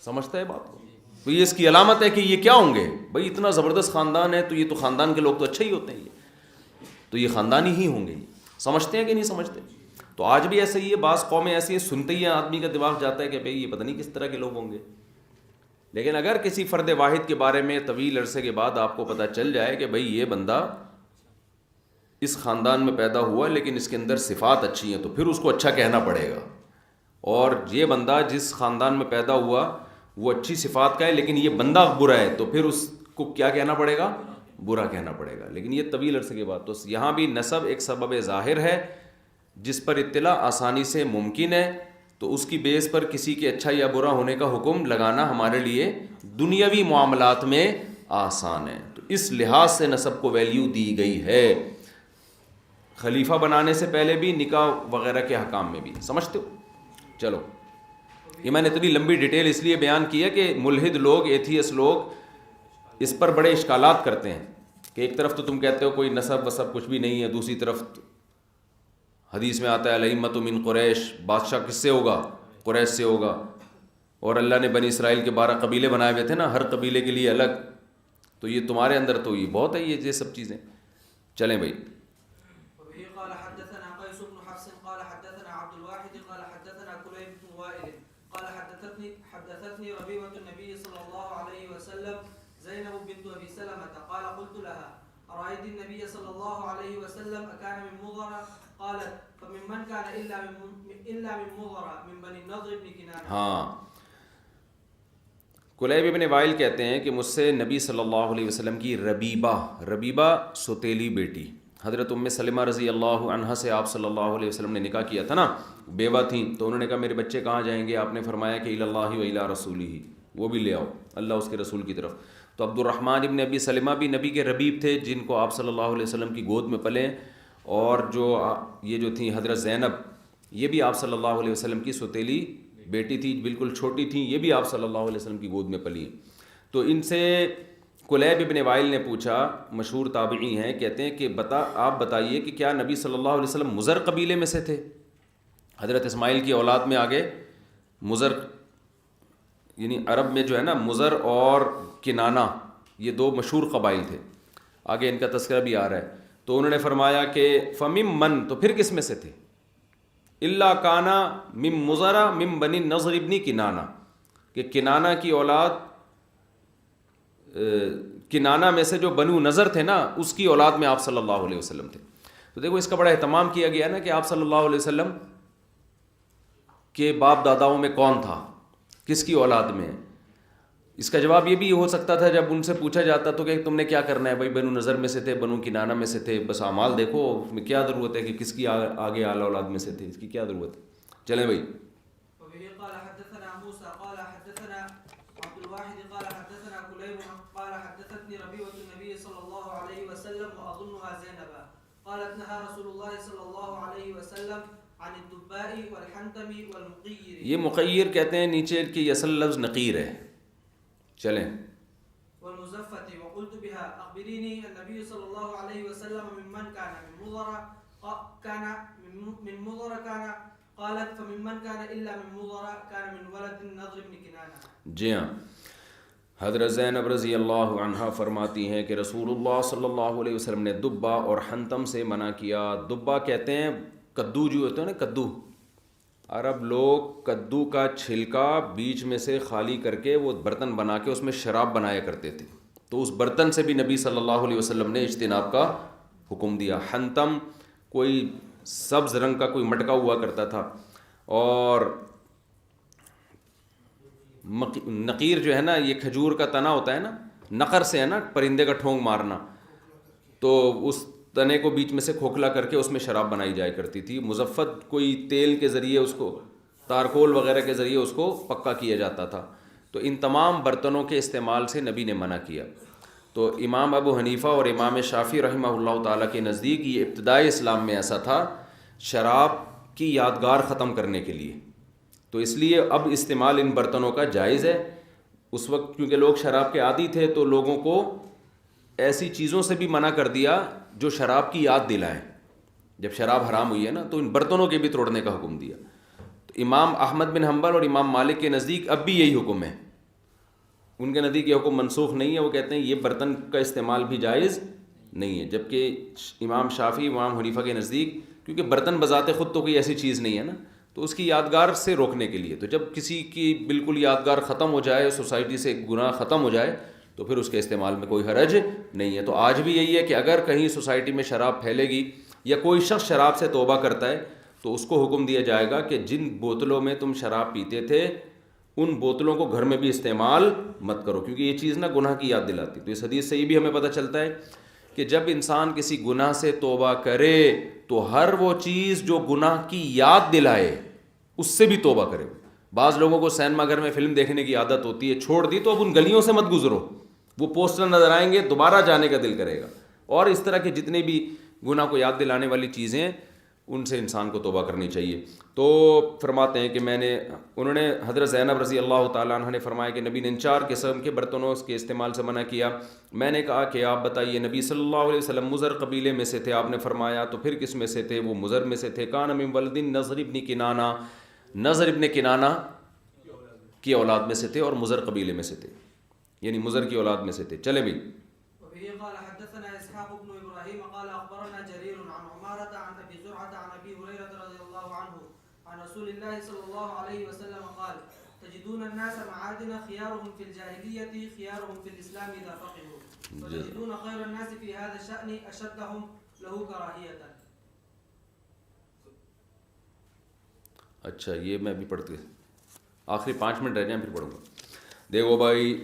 سمجھتا ہے بات کو؟ تو یہ اس کی علامت ہے کہ یہ کیا ہوں گے بھائی، اتنا زبردست خاندان ہے تو یہ تو خاندان کے لوگ تو اچھے ہی ہوتے ہیں، تو یہ خاندانی ہی ہوں گے. سمجھتے ہیں کہ نہیں سمجھتے؟ تو آج بھی ایسے ہی ہے، بعض قومیں ایسی ہیں سنتے ہی آدمی کا دماغ جاتا ہے کہ بھئی یہ پتہ نہیں کس طرح کے لوگ ہوں گے. لیکن اگر کسی فرد واحد کے بارے میں طویل عرصے کے بعد آپ کو پتہ چل جائے کہ بھئی یہ بندہ اس خاندان میں پیدا ہوا لیکن اس کے اندر صفات اچھی ہیں، تو پھر اس کو اچھا کہنا پڑے گا. اور یہ بندہ جس خاندان میں پیدا ہوا وہ اچھی صفات کا ہے لیکن یہ بندہ برا ہے، تو پھر اس کو کیا کہنا پڑے گا؟ برا کہنا پڑے گا. لیکن یہ طویل عرصے کے بعد. تو یہاں بھی نسب ایک سبب ظاہر ہے جس پر اطلاع آسانی سے ممکن ہے، تو اس کی بیس پر کسی کے اچھا یا برا ہونے کا حکم لگانا ہمارے لیے دنیاوی معاملات میں آسان ہے. تو اس لحاظ سے نسب کو ویلیو دی گئی ہے، خلیفہ بنانے سے پہلے بھی، نکاح وغیرہ کے حکام میں بھی. سمجھتے ہو؟ چلو، یہ میں نے اتنی لمبی ڈیٹیل اس لیے بیان کی ہے کہ ملحد لوگ، ایتھیس لوگ اس پر بڑے اشکالات کرتے ہیں کہ ایک طرف تو تم کہتے ہو کوئی نسب وسب کچھ بھی نہیں ہے، دوسری طرف حدیث میں آتا ہے الائمۃ من قریش، بادشاہ کس سے ہوگا؟ قریش سے ہوگا. اور اللہ نے بنی اسرائیل کے 12 قبیلے بنائے ہوئے تھے نا، ہر قبیلے کے لیے الگ. تو یہ تمہارے اندر تو یہ بہت ہے یہ سب چیزیں. چلیں بھائی. قال حدثنا قيس بن حفص قال حدثنا عبد الواحد قال حدثنا كليب بن وائل قال حدثتني ربيبة النبي صلى الله عليه وسلم زينب بنت أبي سلمة قال قلت لها أرأيت النبي صلى الله عليه وسلم أكان من مضر قالت فممن كان إلا من مضر من بني النضر بن كنانة. ہاں، کلیب ابن وائل کہتے ہیں کہ مجھ سے نبی صلی اللہ علیہ وسلم کی ربیبہ ستیلی بیٹی حضرت ام سلمہ رضی اللہ عنہا سے آپ صلی اللہ علیہ وسلم نے نکاح کیا تھا نا، بیوہ تھیں. تو انہوں نے کہا میرے بچے کہاں جائیں گے؟ آپ نے فرمایا کہ الی اللہ و الی رسولہ، وہ بھی لے آؤ اللہ اس کے رسول کی طرف. تو عبد الرحمن ابن ابی سلمہ بھی نبی کے ربیب تھے جن کو آپ صلی اللہ علیہ وسلم کی گود میں پلے. اور یہ جو تھیں حضرت زینب، یہ بھی آپ صلی اللہ علیہ وسلم کی ستیلی بیٹی تھی، بالکل چھوٹی تھیں، یہ بھی آپ صلی اللہ علیہ وسلم کی گود میں پلی. تو ان سے کلیب ابن وائل نے پوچھا، مشہور تابعی ہیں، کہتے ہیں کہ آپ بتائیے کہ کیا نبی صلی اللہ علیہ وسلم مضر قبیلے میں سے تھے؟ حضرت اسماعیل کی اولاد میں آگے مضر، یعنی عرب میں جو ہے نا مضر اور کنانہ، یہ 2 مشہور قبائل تھے، آگے ان کا تذکرہ بھی آ رہا ہے. تو انہوں نے فرمایا کہ فمم من، تو پھر کس میں سے تھے؟ اللہ کانا مم مضرہ مم بنی نضر ابن کنانہ، کہ کنانہ کی اولاد، کنانہ میں سے جو بنو نظر تھے نا اس کی اولاد میں آپ صلی اللہ علیہ وسلم تھے. تو دیکھو اس کا بڑا اہتمام کیا گیا نا کہ آپ صلی اللہ علیہ وسلم کے باپ داداؤں میں کون تھا، کس کی اولاد میں. اس کا جواب یہ بھی ہو سکتا تھا جب ان سے پوچھا جاتا تو کہ تم نے کیا کرنا ہے بھائی، بنو نظر میں سے تھے، بنو کنانہ میں سے تھے، بس اعمال دیکھو، اس میں کیا ضرورت ہے کہ کس کی آگے اعلی اولاد میں سے تھے، اس کی کیا ضرورت ہے. چلیں بھائی. قال حدثنا موسى قال حدثنا عبد الواحد قال حدثنا كليب قال حدثتني ربيبة النبي صلى الله عليه وسلم وأظنها زينب قالت نهى رسول الله صلى الله عليه وسلم عن الدباء والحنتم والمقير. یہ مقیر کہتے ہیں نیچے کہ اصل لفظ نقیر ہے. چلیں. والمزفة وقلت بها أخبريني النبي صلى الله عليه وسلم ممن كان من مضر كان من مضر كان قالت فممن كان إلا من مضر كان من ولد النضر بن كنانة. جی ہاں، حضرت زینب رضی اللہ عنہا فرماتی ہیں کہ رسول اللہ صلی اللہ علیہ وسلم نے دبا اور حنتم سے منع کیا. دبا کہتے ہیں کدو جو ہوتے ہیں نا، کدو، عرب لوگ کدو کا چھلکا بیچ میں سے خالی کر کے وہ برتن بنا کے اس میں شراب بنایا کرتے تھے. تو اس برتن سے بھی نبی صلی اللہ علیہ وسلم نے اجتناب کا حکم دیا. حنتم کوئی سبز رنگ کا کوئی مٹکا ہوا کرتا تھا، اور نقیر جو ہے نا یہ کھجور کا تنا ہوتا ہے نا، نقر سے ہے نا پرندے کا ٹھونگ مارنا، تو اس تنے کو بیچ میں سے کھوکھلا کر کے اس میں شراب بنائی جایا کرتی تھی. مزفت کوئی تیل کے ذریعے اس کو تارکول وغیرہ کے ذریعے اس کو پکا کیا جاتا تھا. تو ان تمام برتنوں کے استعمال سے نبی نے منع کیا. تو امام ابو حنیفہ اور امام شافعی رحمہ اللہ تعالیٰ کے نزدیک یہ ابتدائی اسلام میں ایسا تھا شراب کی یادگار ختم کرنے کے لیے. تو اس لیے اب استعمال ان برتنوں کا جائز ہے. اس وقت کیونکہ لوگ شراب کے عادی تھے تو لوگوں کو ایسی چیزوں سے بھی منع کر دیا جو شراب کی یاد دلائیں. جب شراب حرام ہوئی ہے نا تو ان برتنوں کے بھی توڑنے کا حکم دیا. تو امام احمد بن حنبل اور امام مالک کے نزدیک اب بھی یہی حکم ہے. ان کے نزدیک یہ حکم منسوخ نہیں ہے. وہ کہتے ہیں یہ برتن کا استعمال بھی جائز نہیں ہے. جبکہ امام شافعی امام حنیفہ کے نزدیک کیونکہ برتن بذات خود تو کوئی ایسی چیز نہیں ہے نا, تو اس کی یادگار سے روکنے کے لیے, تو جب کسی کی بالکل یادگار ختم ہو جائے, سوسائٹی سے گناہ ختم ہو جائے, تو پھر اس کے استعمال میں کوئی حرج نہیں ہے. تو آج بھی یہی ہے کہ اگر کہیں سوسائٹی میں شراب پھیلے گی یا کوئی شخص شراب سے توبہ کرتا ہے تو اس کو حکم دیا جائے گا کہ جن بوتلوں میں تم شراب پیتے تھے ان بوتلوں کو گھر میں بھی استعمال مت کرو, کیونکہ یہ چیز نا گناہ کی یاد دلاتی. تو اس حدیث سے یہ بھی ہمیں پتہ چلتا ہے کہ جب انسان کسی گناہ سے توبہ کرے تو ہر وہ چیز جو گناہ کی یاد دلائے اس سے بھی توبہ کرے. بعض لوگوں کو سینما گھر میں فلم دیکھنے کی عادت ہوتی ہے, چھوڑ دی تو اب ان گلیوں سے مت گزرو, وہ پوسٹر نظر آئیں گے دوبارہ جانے کا دل کرے گا. اور اس طرح کے جتنے بھی گناہ کو یاد دلانے والی چیزیں ان سے انسان کو توبہ کرنی چاہیے. تو فرماتے ہیں کہ انہوں نے حضرت زینب رضی اللہ تعالیٰ عنہ نے فرمایا کہ نبی نے ان 4 قسم کے برتنوں کے استعمال سے منع کیا. میں نے کہا کہ آپ بتائیے, نبی صلی اللہ علیہ وسلم مزر قبیلے میں سے تھے. آپ نے فرمایا تو پھر کس میں سے تھے؟ وہ مزر میں سے تھے. کان من ولد نضر ابن کنانہ, نضر ابن کنانہ کی اولاد میں سے تھے اور مزر قبیلے میں سے تھے, یعنی مزر کی اولاد میں سے تھے. چلے بھی. قال حدثنا اسحاق بن ابراهيم قال اخبرنا جرير عن عمارة عن ابي زرعة عن ابي هريرة رضي الله عنه عن رسول الله صلى الله عليه وسلم قال تجدون الناس معادن خيارهم في الجاهلية خيارهم في الاسلام اذا فقهوا وتجدون خير الناس في هذا الشأن اشدهم له كراهية. اچھا یہ میں بھی پڑھتے آخری 5 منٹ رہ جائیں پھر پڑھوں گا. دیکھو بھائی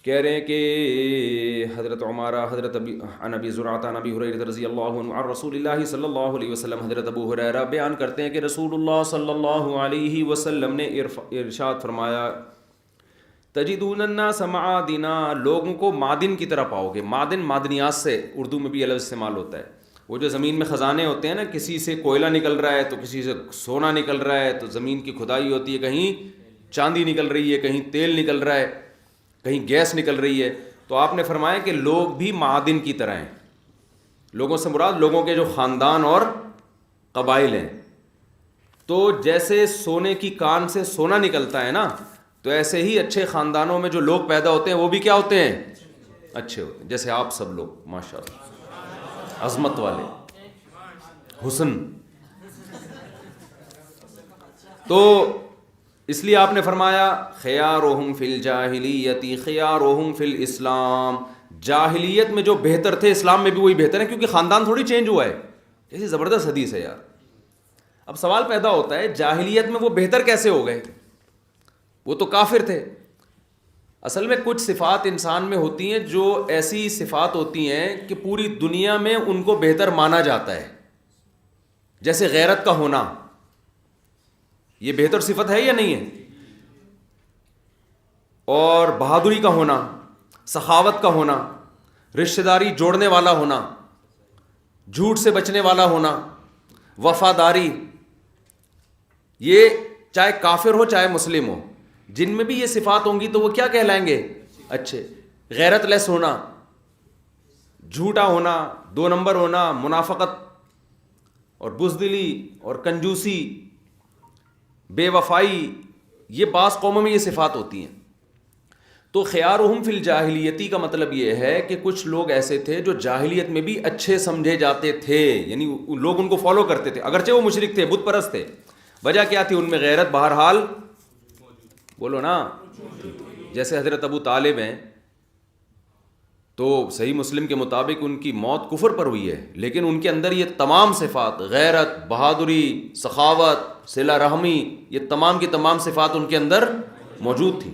کہہ رہے ہیں کہ حضرت عمارہ حضرت ابی زرعۃ عن ابی ہریرہ رضی اللہ عنہ عن رسول اللہ صلی اللہ علیہ وسلم, حضرت ابو ہریرہ بیان کرتے ہیں کہ رسول اللہ صلی اللہ علیہ وسلم نے ارشاد فرمایا تجدون الناس معادنا, لوگوں کو معدن کی طرح پاؤ گے. معدن معدنیات سے اردو میں بھی لفظ استعمال ہوتا ہے. وہ جو زمین میں خزانے ہوتے ہیں نا, کسی سے کوئلہ نکل رہا ہے تو کسی سے سونا نکل رہا ہے, تو زمین کی کھدائی ہوتی ہے, کہیں چاندی نکل رہی ہے, کہیں تیل نکل رہا ہے, کہیں گیس نکل رہی ہے. تو آپ نے فرمایا کہ لوگ بھی معدن کی طرح ہیں. لوگوں سے مراد لوگوں کے جو خاندان اور قبائل ہیں. تو جیسے سونے کی کان سے سونا نکلتا ہے نا, تو ایسے ہی اچھے خاندانوں میں جو لوگ پیدا ہوتے ہیں وہ بھی کیا ہوتے ہیں؟ اچھے ہوتے ہیں. جیسے آپ سب لوگ ماشاء اللہ, عظمت والے, حسن. تو اس لیے آپ نے فرمایا خیارہم فی الجاہلیت خیارہم فی الاسلام, جاہلیت میں جو بہتر تھے اسلام میں بھی وہی بہتر ہیں, کیونکہ خاندان تھوڑی چینج ہوا ہے. ایسی زبردست حدیث ہے یار. اب سوال پیدا ہوتا ہے جاہلیت میں وہ بہتر کیسے ہو گئے؟ وہ تو کافر تھے. اصل میں کچھ صفات انسان میں ہوتی ہیں جو ایسی صفات ہوتی ہیں کہ پوری دنیا میں ان کو بہتر مانا جاتا ہے. جیسے غیرت کا ہونا, یہ بہتر صفت ہے یا نہیں ہے؟ اور بہادری کا ہونا, سخاوت کا ہونا, رشتہ داری جوڑنے والا ہونا, جھوٹ سے بچنے والا ہونا, وفاداری, یہ چاہے کافر ہو چاہے مسلم ہو, جن میں بھی یہ صفات ہوں گی تو وہ کیا کہلائیں گے؟ اچھے. غیرت لیس ہونا, جھوٹا ہونا, 2 نمبر ہونا, منافقت اور بزدلی اور کنجوسی, بے وفائی, یہ بعض قوموں میں یہ صفات ہوتی ہیں. تو خیارہم فی الجاہلیتی کا مطلب یہ ہے کہ کچھ لوگ ایسے تھے جو جاہلیت میں بھی اچھے سمجھے جاتے تھے, یعنی لوگ ان کو فالو کرتے تھے اگرچہ وہ مشرک تھے, بت پرست تھے. وجہ کیا تھی؟ ان میں غیرت بہرحال, بولو نا. جیسے حضرت ابو طالب ہیں تو صحیح مسلم کے مطابق ان کی موت کفر پر ہوئی ہے, لیکن ان کے اندر یہ تمام صفات غیرت, بہادری, سخاوت, صلہ رحمی, یہ تمام کی تمام صفات ان کے اندر موجود تھیں.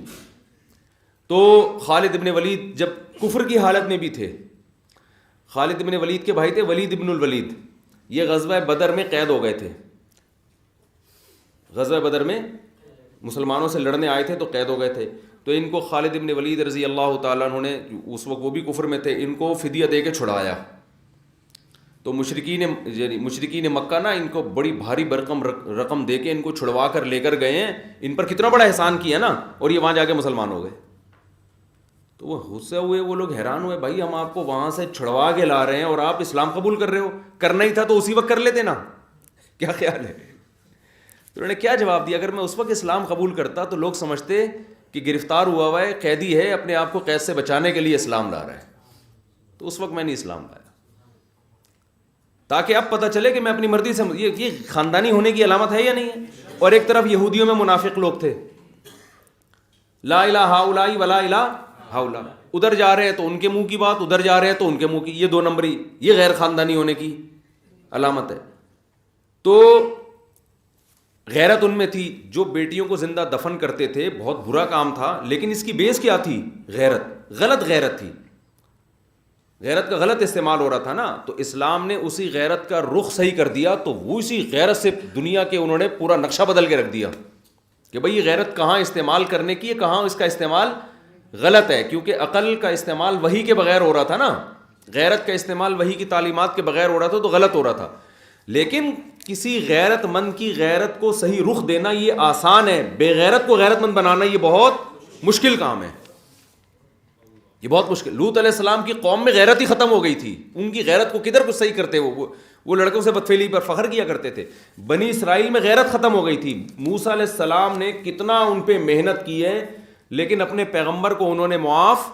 تو خالد ابن ولید جب کفر کی حالت میں بھی تھے, خالد بن ولید کے بھائی تھے ولید ابن الولید. یہ غزوہ بدر میں قید ہو گئے تھے. غزوہ بدر میں مسلمانوں سے لڑنے آئے تھے تو قید ہو گئے تھے. تو ان کو خالد ابن ولید رضی اللہ تعالیٰ عنہ نے, اس وقت وہ بھی کفر میں تھے, ان کو فدیہ دے کے چھڑایا. تو مشرکین مکہ نا ان کو بڑی بھاری رقم دے کے ان کو چھڑوا کر لے کر گئے ہیں. ان پر کتنا بڑا احسان کیا نا, اور یہ وہاں جا کے مسلمان ہو گئے. تو وہ غصے ہوئے, وہ لوگ حیران ہوئے, بھائی ہم آپ کو وہاں سے چھڑوا کے لا رہے ہیں اور آپ اسلام قبول کر رہے ہو, کرنا ہی تھا تو اسی وقت کر لیتے نا, کیا خیال ہے؟ تو انہوں نے کیا جواب دیا, اگر میں اس وقت اسلام قبول کرتا تو لوگ سمجھتے کہ گرفتار ہوا ہے, قیدی ہے, اپنے آپ کو قید سے بچانے کے لیے اسلام لا رہا ہے. تو اس وقت میں نے اسلام لایا تاکہ اب پتہ چلے کہ میں اپنی مرضی سے, یہ خاندانی ہونے کی علامت ہے یا نہیں ہے. اور ایک طرف یہودیوں میں منافق لوگ تھے, لا الہ ہؤلاء ولا الہ ہؤلاء, ادھر جا رہے ہیں تو ان کے منہ کی بات, ادھر جا رہے ہیں تو ان کے منہ کی, یہ دو نمبری, یہ غیر خاندانی ہونے کی علامت ہے. تو غیرت ان میں تھی. جو بیٹیوں کو زندہ دفن کرتے تھے بہت برا کام تھا, لیکن اس کی بیس کیا تھی؟ غیرت. غلط غیرت تھی, غیرت کا غلط استعمال ہو رہا تھا نا. تو اسلام نے اسی غیرت کا رخ صحیح کر دیا, تو وہ اسی غیرت سے دنیا کے انہوں نے پورا نقشہ بدل کے رکھ دیا کہ بھئی یہ غیرت کہاں استعمال کرنے کی ہے, کہاں اس کا استعمال غلط ہے. کیونکہ عقل کا استعمال وحی کے بغیر ہو رہا تھا نا, غیرت کا استعمال وحی کی تعلیمات کے بغیر ہو رہا تھا, تو غلط ہو رہا تھا. لیکن کسی غیرت مند کی غیرت کو صحیح رخ دینا یہ آسان ہے, بے غیرت کو غیرت مند بنانا یہ بہت مشکل کام ہے, یہ بہت مشکل. لوط علیہ السلام کی قوم میں غیرت ہی ختم ہو گئی تھی. ان کی غیرت کو کدھر کچھ صحیح کرتے, وہ لڑکوں سے بدفعلی پر فخر کیا کرتے تھے. بنی اسرائیل میں غیرت ختم ہو گئی تھی. موسیٰ علیہ السلام نے کتنا ان پہ محنت کی ہے, لیکن اپنے پیغمبر کو انہوں نے معاف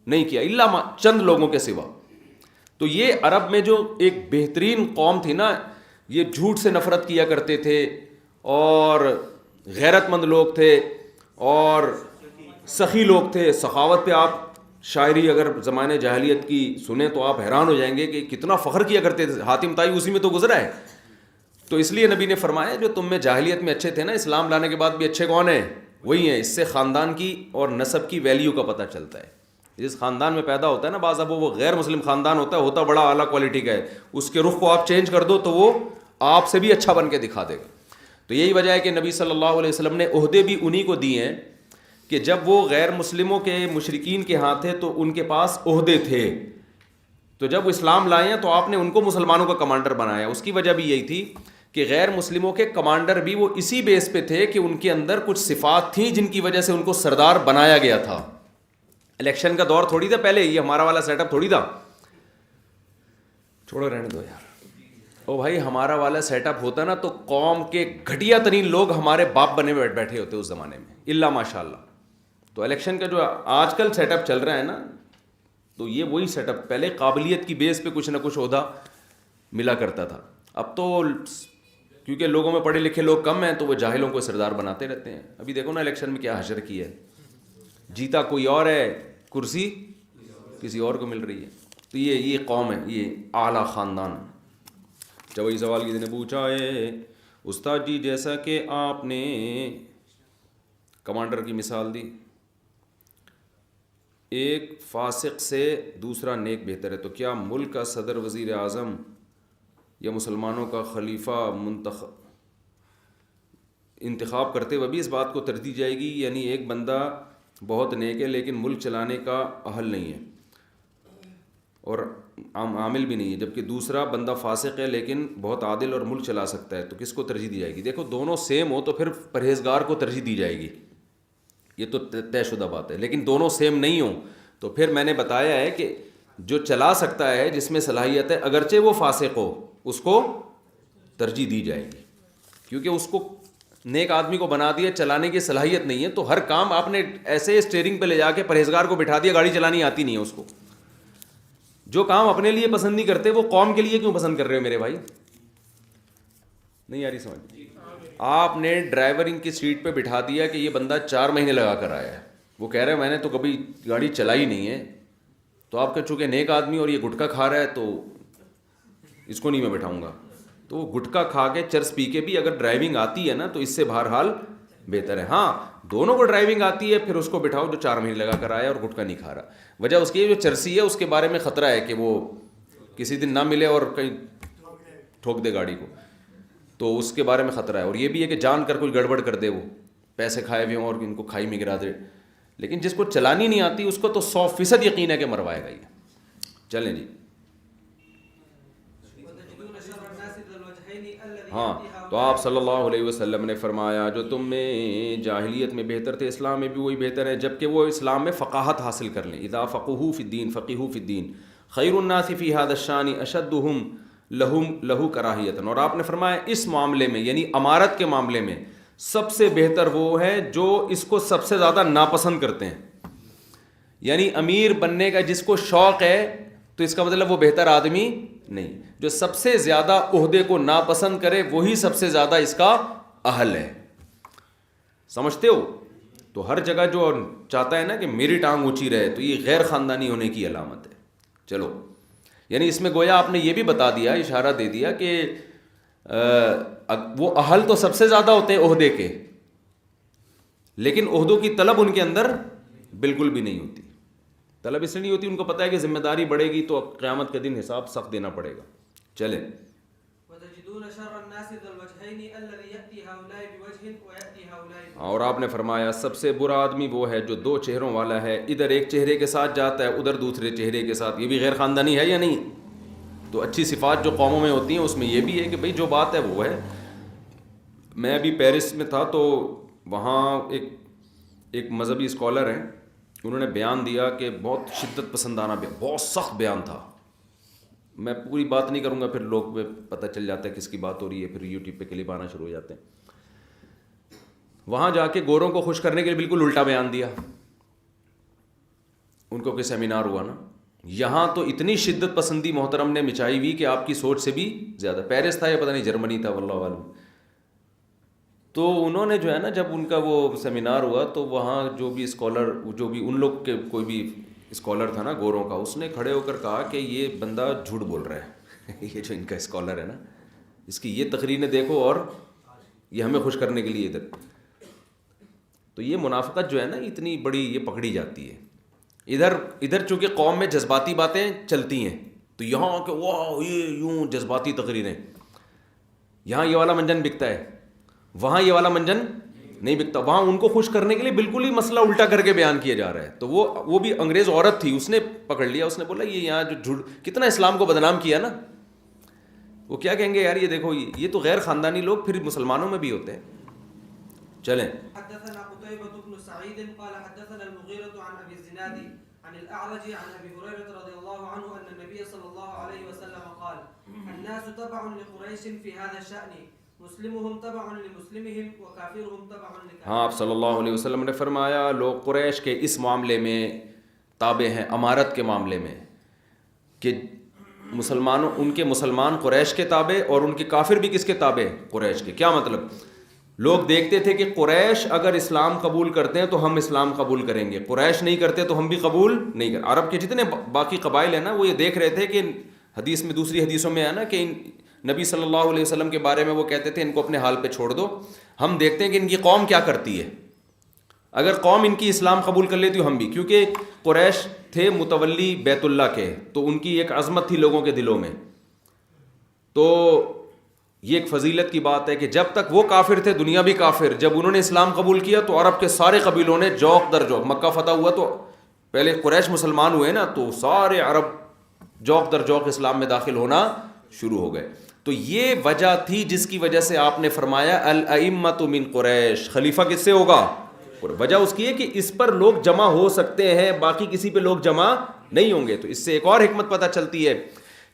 نہیں کیا الا چند لوگوں کے سوا. تو یہ عرب میں جو ایک بہترین قوم تھی نا, یہ جھوٹ سے نفرت کیا کرتے تھے, اور غیرت مند لوگ تھے, اور سخی لوگ تھے. سخاوت پہ آپ شاعری اگر زمانے جاہلیت کی سنیں تو آپ حیران ہو جائیں گے کہ کتنا فخر کیا کرتے تھے. حاتم طائی اسی میں تو گزرا ہے. تو اس لیے نبی نے فرمایا جو تم میں جاہلیت میں اچھے تھے نا, اسلام لانے کے بعد بھی اچھے کون ہیں؟ وہی ہیں. اس سے خاندان کی اور نسب کی ویلیو کا پتہ چلتا ہے. جس خاندان میں پیدا ہوتا ہے نا, بعض اب وہ غیر مسلم خاندان ہوتا بڑا اعلیٰ کوالٹی کا ہے, اس کے رخ کو آپ چینج کر دو تو وہ آپ سے بھی اچھا بن کے دکھا دے گا. تو یہی وجہ ہے کہ نبی صلی اللہ علیہ وسلم نے عہدے بھی انہی کو دیے ہیں کہ جب وہ غیر مسلموں کے مشرکین کے ہاں تھے تو ان کے پاس عہدے تھے. تو جب وہ اسلام لائے ہیں تو آپ نے ان کو مسلمانوں کا کمانڈر بنایا. اس کی وجہ بھی یہی تھی کہ غیر مسلموں کے کمانڈر بھی وہ اسی بیس پہ تھے کہ ان کے اندر کچھ صفات تھیں جن کی وجہ سے ان کو سردار بنایا گیا تھا. الیکشن کا دور تھوڑی تھا پہلے, یہ ہمارا والا سیٹ اپ تھوڑی تھا. چھوڑو رہنے دو یار. او بھائی ہمارا والا سیٹ اپ ہوتا نا تو قوم کے گھٹیا ترین لوگ ہمارے باپ بنے بیٹھے ہوتے اس زمانے میں, الا ماشاء اللہ. تو الیکشن کا جو آج کل سیٹ اپ چل رہا ہے نا, تو یہ وہی سیٹ اپ. پہلے قابلیت کی بیس پہ کچھ نہ کچھ عہدہ ملا کرتا تھا. اب تو کیونکہ لوگوں میں پڑھے لکھے لوگ کم ہیں تو وہ جاہلوں کو سردار بناتے رہتے ہیں. ابھی دیکھو نا الیکشن میں کیا حشر کی ہے, جیتا کوئی اور ہے, کرسی کسی اور کو مل رہی ہے. تو یہ قوم ہے, یہ اعلیٰ خاندان. جب وہی سوال کسی نے پوچھا ہے استاد جی, جیسا کہ آپ نے کمانڈر کی مثال دی, ایک فاسق سے دوسرا نیک بہتر ہے, تو کیا ملک کا صدر, وزیر اعظم یا مسلمانوں کا خلیفہ انتخاب کرتے ہوئے بھی اس بات کو ترجیح دی جائے گی, یعنی ایک بندہ بہت نیک ہے لیکن ملک چلانے کا اہل نہیں ہے اور عامل بھی نہیں ہے, جبکہ دوسرا بندہ فاسق ہے لیکن بہت عادل اور ملک چلا سکتا ہے, تو کس کو ترجیح دی جائے گی؟ دیکھو دونوں سیم ہو تو پھر پرہیزگار کو ترجیح دی جائے گی, یہ تو طے شدہ بات ہے. لیکن دونوں سیم نہیں ہوں تو پھر میں نے بتایا ہے کہ جو چلا سکتا ہے, جس میں صلاحیت ہے, اگرچہ وہ فاسق ہو, اس کو ترجیح دی جائے گی, کیونکہ اس کو نیک آدمی کو بنا دیا, چلانے کی صلاحیت نہیں ہے. تو ہر کام آپ نے ایسے اسٹیئرنگ پہ لے جا کے پرہیزگار کو بٹھا دیا, گاڑی چلانی آتی نہیں ہے اس کو. جو کام اپنے لیے پسند نہیں کرتے وہ قوم کے لیے کیوں پسند کر رہے ہو میرے بھائی؟ نہیں یاری سمجھ. آپ نے ڈرائیور ان کی سیٹ پہ بٹھا دیا کہ یہ بندہ 4 مہینے لگا کر آیا ہے, وہ کہہ رہا ہے میں نے تو کبھی گاڑی چلائی نہیں ہے, تو آپ کہ چونکہ نیک آدمی اور یہ گٹکا کھا رہا ہے تو اس کو نہیں میں بٹھاؤں گا. تو وہ گٹکا کھا کے چرس پی کے بھی اگر ڈرائیونگ آتی ہے نا تو اس سے بہرحال بہتر ہے. ہاں دونوں کو ڈرائیونگ آتی ہے, پھر اس کو بٹھاؤ جو 4 مہینے لگا کر آیا اور گٹکا نہیں کھا رہا. وجہ اس کی جو چرسی ہے اس کے بارے میں خطرہ ہے کہ وہ کسی دن نہ ملے اور کہیں ٹھوک دے گاڑی کو, تو اس کے بارے میں خطرہ ہے. اور یہ بھی ہے کہ جان کر کوئی گڑبڑ کر دے, وہ پیسے کھائے ہوئے ہوں اور ان کو کھائی میں گرا دے. لیکن جس کو چلانی نہیں آتی اس کو تو 100% یقین ہے کہ مروائے گا یہ. چلیں جی. ہاں تو آپ صلی اللہ علیہ وسلم نے فرمایا جو تم میں جاہلیت میں بہتر تھے اسلام میں بھی وہی بہتر ہے جب کہ وہ اسلام میں فقاہت حاصل کر لیں. اذا فقہوا فی الدین فقہوا فی الدین خیر الناس فی ھذا الشان اشدہم لہو کراہیۃ. اور آپ نے فرمایا اس معاملے میں یعنی امارت کے معاملے میں سب سے بہتر وہ ہے جو اس کو سب سے زیادہ ناپسند کرتے ہیں. یعنی امیر بننے کا جس کو شوق ہے تو اس کا مطلب وہ بہتر آدمی نہیں. جو سب سے زیادہ عہدے کو ناپسند کرے وہی سب سے زیادہ اس کا اہل ہے. سمجھتے ہو؟ تو ہر جگہ جو چاہتا ہے نا کہ میری ٹانگ اونچی رہے تو یہ غیر خاندانی ہونے کی علامت ہے. چلو یعنی اس میں گویا آپ نے یہ بھی بتا دیا, اشارہ دے دیا کہ وہ اہل تو سب سے زیادہ ہوتے ہیں عہدے کے, لیکن عہدوں کی طلب ان کے اندر بالکل بھی نہیں ہوتی. طلب اس لیے نہیں ہوتی, ان کو پتہ ہے کہ ذمہ داری بڑھے گی تو قیامت کے دن حساب سخت دینا پڑے گا. چلیں. اور آپ نے فرمایا سب سے برا آدمی وہ ہے جو 2 چہروں والا ہے, ادھر ایک چہرے کے ساتھ جاتا ہے ادھر دوسرے چہرے کے ساتھ. یہ بھی غیر خاندانی ہے یا نہیں؟ تو اچھی صفات جو قوموں میں ہوتی ہیں اس میں یہ بھی ہے کہ بھئی جو بات ہے وہ ہے. میں ابھی پیرس میں تھا تو وہاں ایک مذہبی اسکالر ہیں, انہوں نے بیان دیا کہ بہت شدت پسندانہ بہت سخت بیان تھا. میں پوری بات نہیں کروں گا, پھر لوگ پہ پتہ چل جاتا ہے کس کی بات ہو رہی ہے, پھر یوٹیوب پہ کلپ آنا شروع ہو جاتے ہیں. وہاں جا کے گوروں کو خوش کرنے کے لیے بالکل الٹا بیان دیا. ان کو کوئی سیمینار ہوا نا, یہاں تو اتنی شدت پسندی محترم نے مچائی ہوئی کہ آپ کی سوچ سے بھی زیادہ. پیرس تھا یا پتہ نہیں جرمنی تھا واللہ عالم. تو انہوں نے جو ہے نا جب ان کا وہ سیمینار ہوا تو وہاں جو بھی اسکالر جو بھی ان لوگ کے کوئی بھی اسکالر تھا نا گوروں کا, اس نے کھڑے ہو کر کہا کہ یہ بندہ جھوٹ بول رہا ہے. یہ جو ان کا اسکالر ہے نا, اس کی یہ تقریریں دیکھو اور یہ ہمیں خوش کرنے کے لیے ادھر. تو یہ منافقت جو ہے نا اتنی بڑی یہ پکڑی جاتی ہے. ادھر چونکہ قوم میں جذباتی باتیں چلتی ہیں تو یہاں کہ واہ یہ یوں جذباتی تقریریں, یہاں یہ والا منجن بکتا ہے, وہاں یہ والا منجن نہیں بکتا. وہاں ان کو خوش کرنے کے لیے بالکل ہی مسئلہ الٹا کر کے بیان کیا جا رہا ہے. تو وہ بھی انگریز عورت تھی, اس نے پکڑ لیا, اس نے بولا یہ یہاں جو جھوٹ کتنا اسلام کو بدنام کیا نا. وہ کیا کہیں گے یار یہ دیکھو یہ تو غیر خاندانی لوگ پھر مسلمانوں میں بھی ہوتے ہیں. چلیں. حدثنا قتيبة بن سعيد قال حدثنا المغيرة عن أبي الزناد عن الأعرج عن أبي هريرة رضي الله عنه أن النبي صلى الله عليه وسلم قال الناس تبع لقريش في هذا الشأن مسلمهم تبع لمسلمهم وكافرهم تبع لكافرهم. ہاں آپ صلی اللہ علیہ وسلم نے فرمایا لوگ قریش کے اس معاملے میں تابع ہیں, امارت کے معاملے میں, کہ مسلمانوں ان کے مسلمان قریش کے تابع اور ان کے کافر بھی کس کے تابع؟ قریش کے. کیا مطلب؟ لوگ دیکھتے تھے کہ قریش اگر اسلام قبول کرتے ہیں تو ہم اسلام قبول کریں گے, قریش نہیں کرتے تو ہم بھی قبول نہیں کریں. عرب کے جتنے باقی قبائل ہیں نا وہ یہ دیکھ رہے تھے کہ حدیث میں دوسری حدیثوں میں ہے نا کہ نبی صلی اللہ علیہ وسلم کے بارے میں وہ کہتے تھے ان کو اپنے حال پہ چھوڑ دو, ہم دیکھتے ہیں کہ ان کی قوم کیا کرتی ہے. اگر قوم ان کی اسلام قبول کر لیتی ہم بھی, کیونکہ قریش تھے متولی بیت اللہ کے, تو ان کی ایک عظمت تھی لوگوں کے دلوں میں. تو یہ ایک فضیلت کی بات ہے کہ جب تک وہ کافر تھے دنیا بھی کافر, جب انہوں نے اسلام قبول کیا تو عرب کے سارے قبیلوں نے جوق در جوق, مکہ فتح ہوا تو پہلے قریش مسلمان ہوئے نا تو سارے عرب جوق در جوق اسلام میں داخل ہونا شروع ہو گئے. تو یہ وجہ تھی جس کی وجہ سے آپ نے فرمایا الائمۃ من قریش, خلیفہ کس سے ہوگا؟ وجہ اس کی ہے کہ اس پر لوگ جمع ہو سکتے ہیں, باقی کسی پہ لوگ جمع نہیں ہوں گے. تو اس سے ایک اور حکمت پتہ چلتی ہے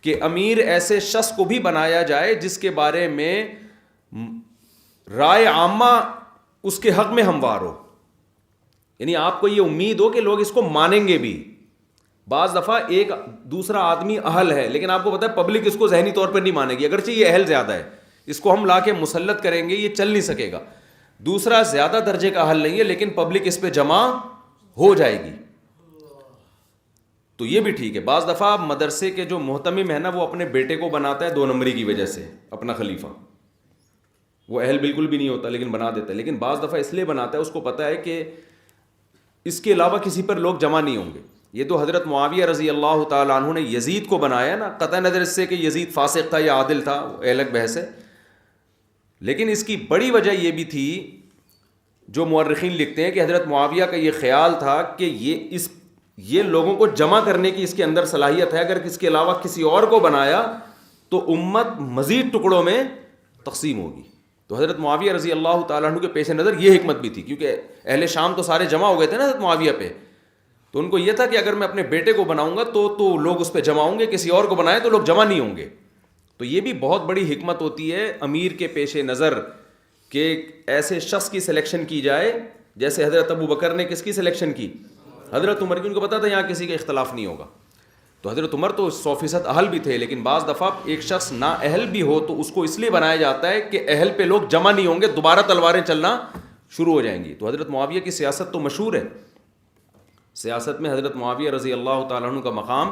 کہ امیر ایسے شخص کو بھی بنایا جائے جس کے بارے میں رائے عامہ اس کے حق میں ہموار ہو, یعنی آپ کو یہ امید ہو کہ لوگ اس کو مانیں گے بھی. بعض دفعہ ایک دوسرا آدمی اہل ہے لیکن آپ کو پتہ ہے پبلک اس کو ذہنی طور پر نہیں مانے گی, اگرچہ یہ اہل زیادہ ہے, اس کو ہم لا کے مسلط کریں گے یہ چل نہیں سکے گا. دوسرا زیادہ درجے کا اہل نہیں ہے لیکن پبلک اس پہ جمع ہو جائے گی, تو یہ بھی ٹھیک ہے. بعض دفعہ مدرسے کے جو محتمم ہے نا وہ اپنے بیٹے کو بناتا ہے 2 نمبری کی وجہ سے اپنا خلیفہ, وہ اہل بالکل بھی نہیں ہوتا لیکن بنا دیتا ہے. لیکن بعض دفعہ اس لیے بناتا ہے, اس کو پتہ ہے کہ اس کے علاوہ کسی پر لوگ جمع نہیں ہوں گے. یہ تو حضرت معاویہ رضی اللہ تعالیٰ عنہ نے یزید کو بنایا نا, قطع نظر اس سے کہ یزید فاسق تھا یا عادل تھا, وہ الگ بحث ہے. لیکن اس کی بڑی وجہ یہ بھی تھی, جو مورخین لکھتے ہیں کہ حضرت معاویہ کا یہ خیال تھا کہ یہ لوگوں کو جمع کرنے کی اس کے اندر صلاحیت ہے, اگر اس کے علاوہ کسی اور کو بنایا تو امت مزید ٹکڑوں میں تقسیم ہوگی. تو حضرت معاویہ رضی اللہ تعالیٰ عنہ کے پیش نظر یہ حکمت بھی تھی, کیونکہ اہل شام تو سارے جمع ہو گئے تھے نا حضرت معاویہ پہ, تو ان کو یہ تھا کہ اگر میں اپنے بیٹے کو بناؤں گا تو لوگ اس پہ جمع ہوں گے, کسی اور کو بنائے تو لوگ جمع نہیں ہوں گے. تو یہ بھی بہت بڑی حکمت ہوتی ہے امیر کے پیش نظر کہ ایسے شخص کی سلیکشن کی جائے, جیسے حضرت ابو بکر نے کس کی سلیکشن کی, حضرت عمر کی. ان کو پتا تھا یہاں کسی کا اختلاف نہیں ہوگا. تو حضرت عمر تو 100% اہل بھی تھے, لیکن بعض دفعہ ایک شخص نا اہل بھی ہو تو اس کو اس لیے بنایا جاتا ہے کہ اہل پہ لوگ جمع نہیں ہوں گے, دوبارہ تلواریں چلنا شروع ہو جائیں گی. تو حضرت معاویہ کی سیاست تو مشہور ہے, سیاست میں حضرت معاویہ رضی اللہ تعالیٰ عنہ کا مقام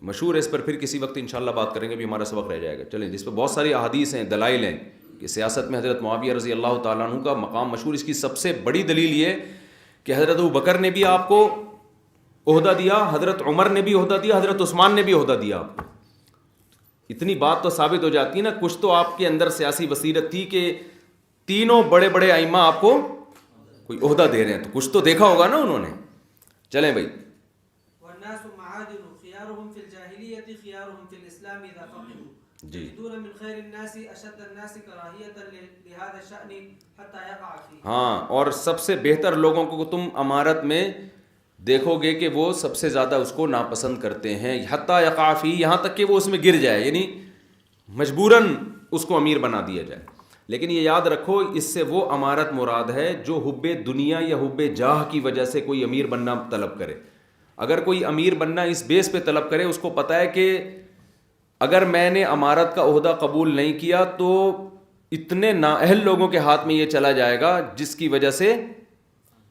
مشہور ہے. اس پر پھر کسی وقت انشاءاللہ بات کریں گے, بھی ہمارا سبق رہ جائے گا. چلیں, جس پہ بہت ساری احادیث ہیں, دلائل ہیں کہ سیاست میں حضرت معاویہ رضی اللہ تعالیٰ عنہ کا مقام مشہور. اس کی سب سے بڑی دلیل یہ کہ حضرت ابو بکر نے بھی آپ کو عہدہ دیا, حضرت عمر نے بھی عہدہ دیا, حضرت عثمان نے بھی عہدہ دیا آپ کو. اتنی بات تو ثابت ہو جاتی ہے نا, کچھ تو آپ کے اندر سیاسی بصیرت تھی کہ تینوں بڑے بڑے ائمہ آپ کو کوئی عہدہ دے رہے ہیں, تو کچھ تو دیکھا ہوگا نا انہوں نے. چلیں بھائی, والناس معادن خيارهم في الجاهلية خيارهم في الإسلام إذا فقهوا يجدون من خير الناس أشد الناس كراهية لهذا الشأن حتى يقع فيه. ہاں, اور سب سے بہتر لوگوں کو تم امارت میں دیکھو گے کہ وہ سب سے زیادہ اس کو ناپسند کرتے ہیں, حتیٰ یقع فیہ, یہاں تک کہ وہ اس میں گر جائے, یعنی مجبوراً اس کو امیر بنا دیا جائے. لیکن یہ یاد رکھو, اس سے وہ امارت مراد ہے جو حب دنیا یا حب جاہ کی وجہ سے کوئی امیر بننا طلب کرے. اگر کوئی امیر بننا اس بیس پہ طلب کرے, اس کو پتہ ہے کہ اگر میں نے امارت کا عہدہ قبول نہیں کیا تو اتنے نااہل لوگوں کے ہاتھ میں یہ چلا جائے گا جس کی وجہ سے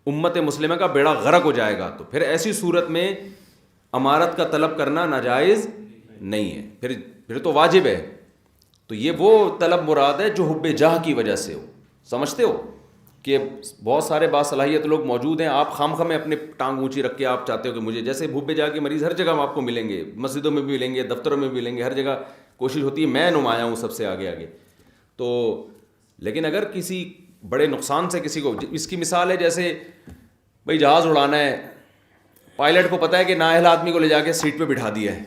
امت مسلمہ کا بیڑا غرق ہو جائے گا. تو پھر ایسی صورت میں امارت کا طلب کرنا ناجائز نہیں ہے, پھر تو واجب ہے. تو یہ وہ طلب مراد ہے جو حب جاہ کی وجہ سے ہو. سمجھتے ہو کہ بہت سارے باصلاحیت لوگ موجود ہیں, آپ خام میں اپنے ٹانگ اونچی رکھ کے آپ چاہتے ہو کہ مجھے, جیسے حب جاہ کے مریض ہر جگہ آپ کو ملیں گے, مسجدوں میں بھی ملیں گے, دفتروں میں بھی ملیں گے, ہر جگہ کوشش ہوتی ہے میں نمایاں ہوں سب سے آگے. تو لیکن اگر کسی بڑے نقصان سے کسی کو, اس کی مثال ہے جیسے بھائی جہاز اڑانا ہے, پائلٹ کو پتہ ہے کہ نااہل آدمی کو لے جا کے سیٹ پہ بٹھا دیا ہے,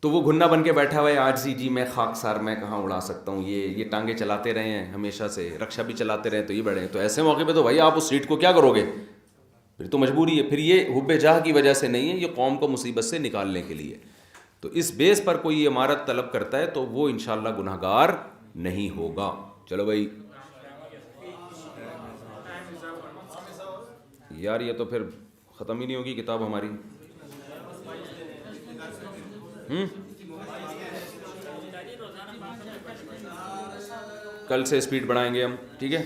تو وہ گھنا بن کے بیٹھا ہوا ہے, آج جی میں خاکسار, میں کہاں اڑا سکتا ہوں, یہ ٹانگیں چلاتے رہے ہیں ہمیشہ سے, رکشا بھی چلاتے رہے تو یہ بڑے ہیں. تو ایسے موقع پہ تو بھائی آپ اس سیٹ کو کیا کرو گے, پھر تو مجبوری ہے. پھر یہ حب جاہ کی وجہ سے نہیں ہے, یہ قوم کو مصیبت سے نکالنے کے لیے. تو اس بیس پر کوئی عمارت طلب کرتا ہے تو وہ انشاءاللہ گناہگار نہیں ہوگا. چلو بھائی یار, یہ تو پھر ختم ہی نہیں ہوگی کتاب ہماری. کل سے اسپیڈ بڑھائیں گے ہم, ٹھیک ہے.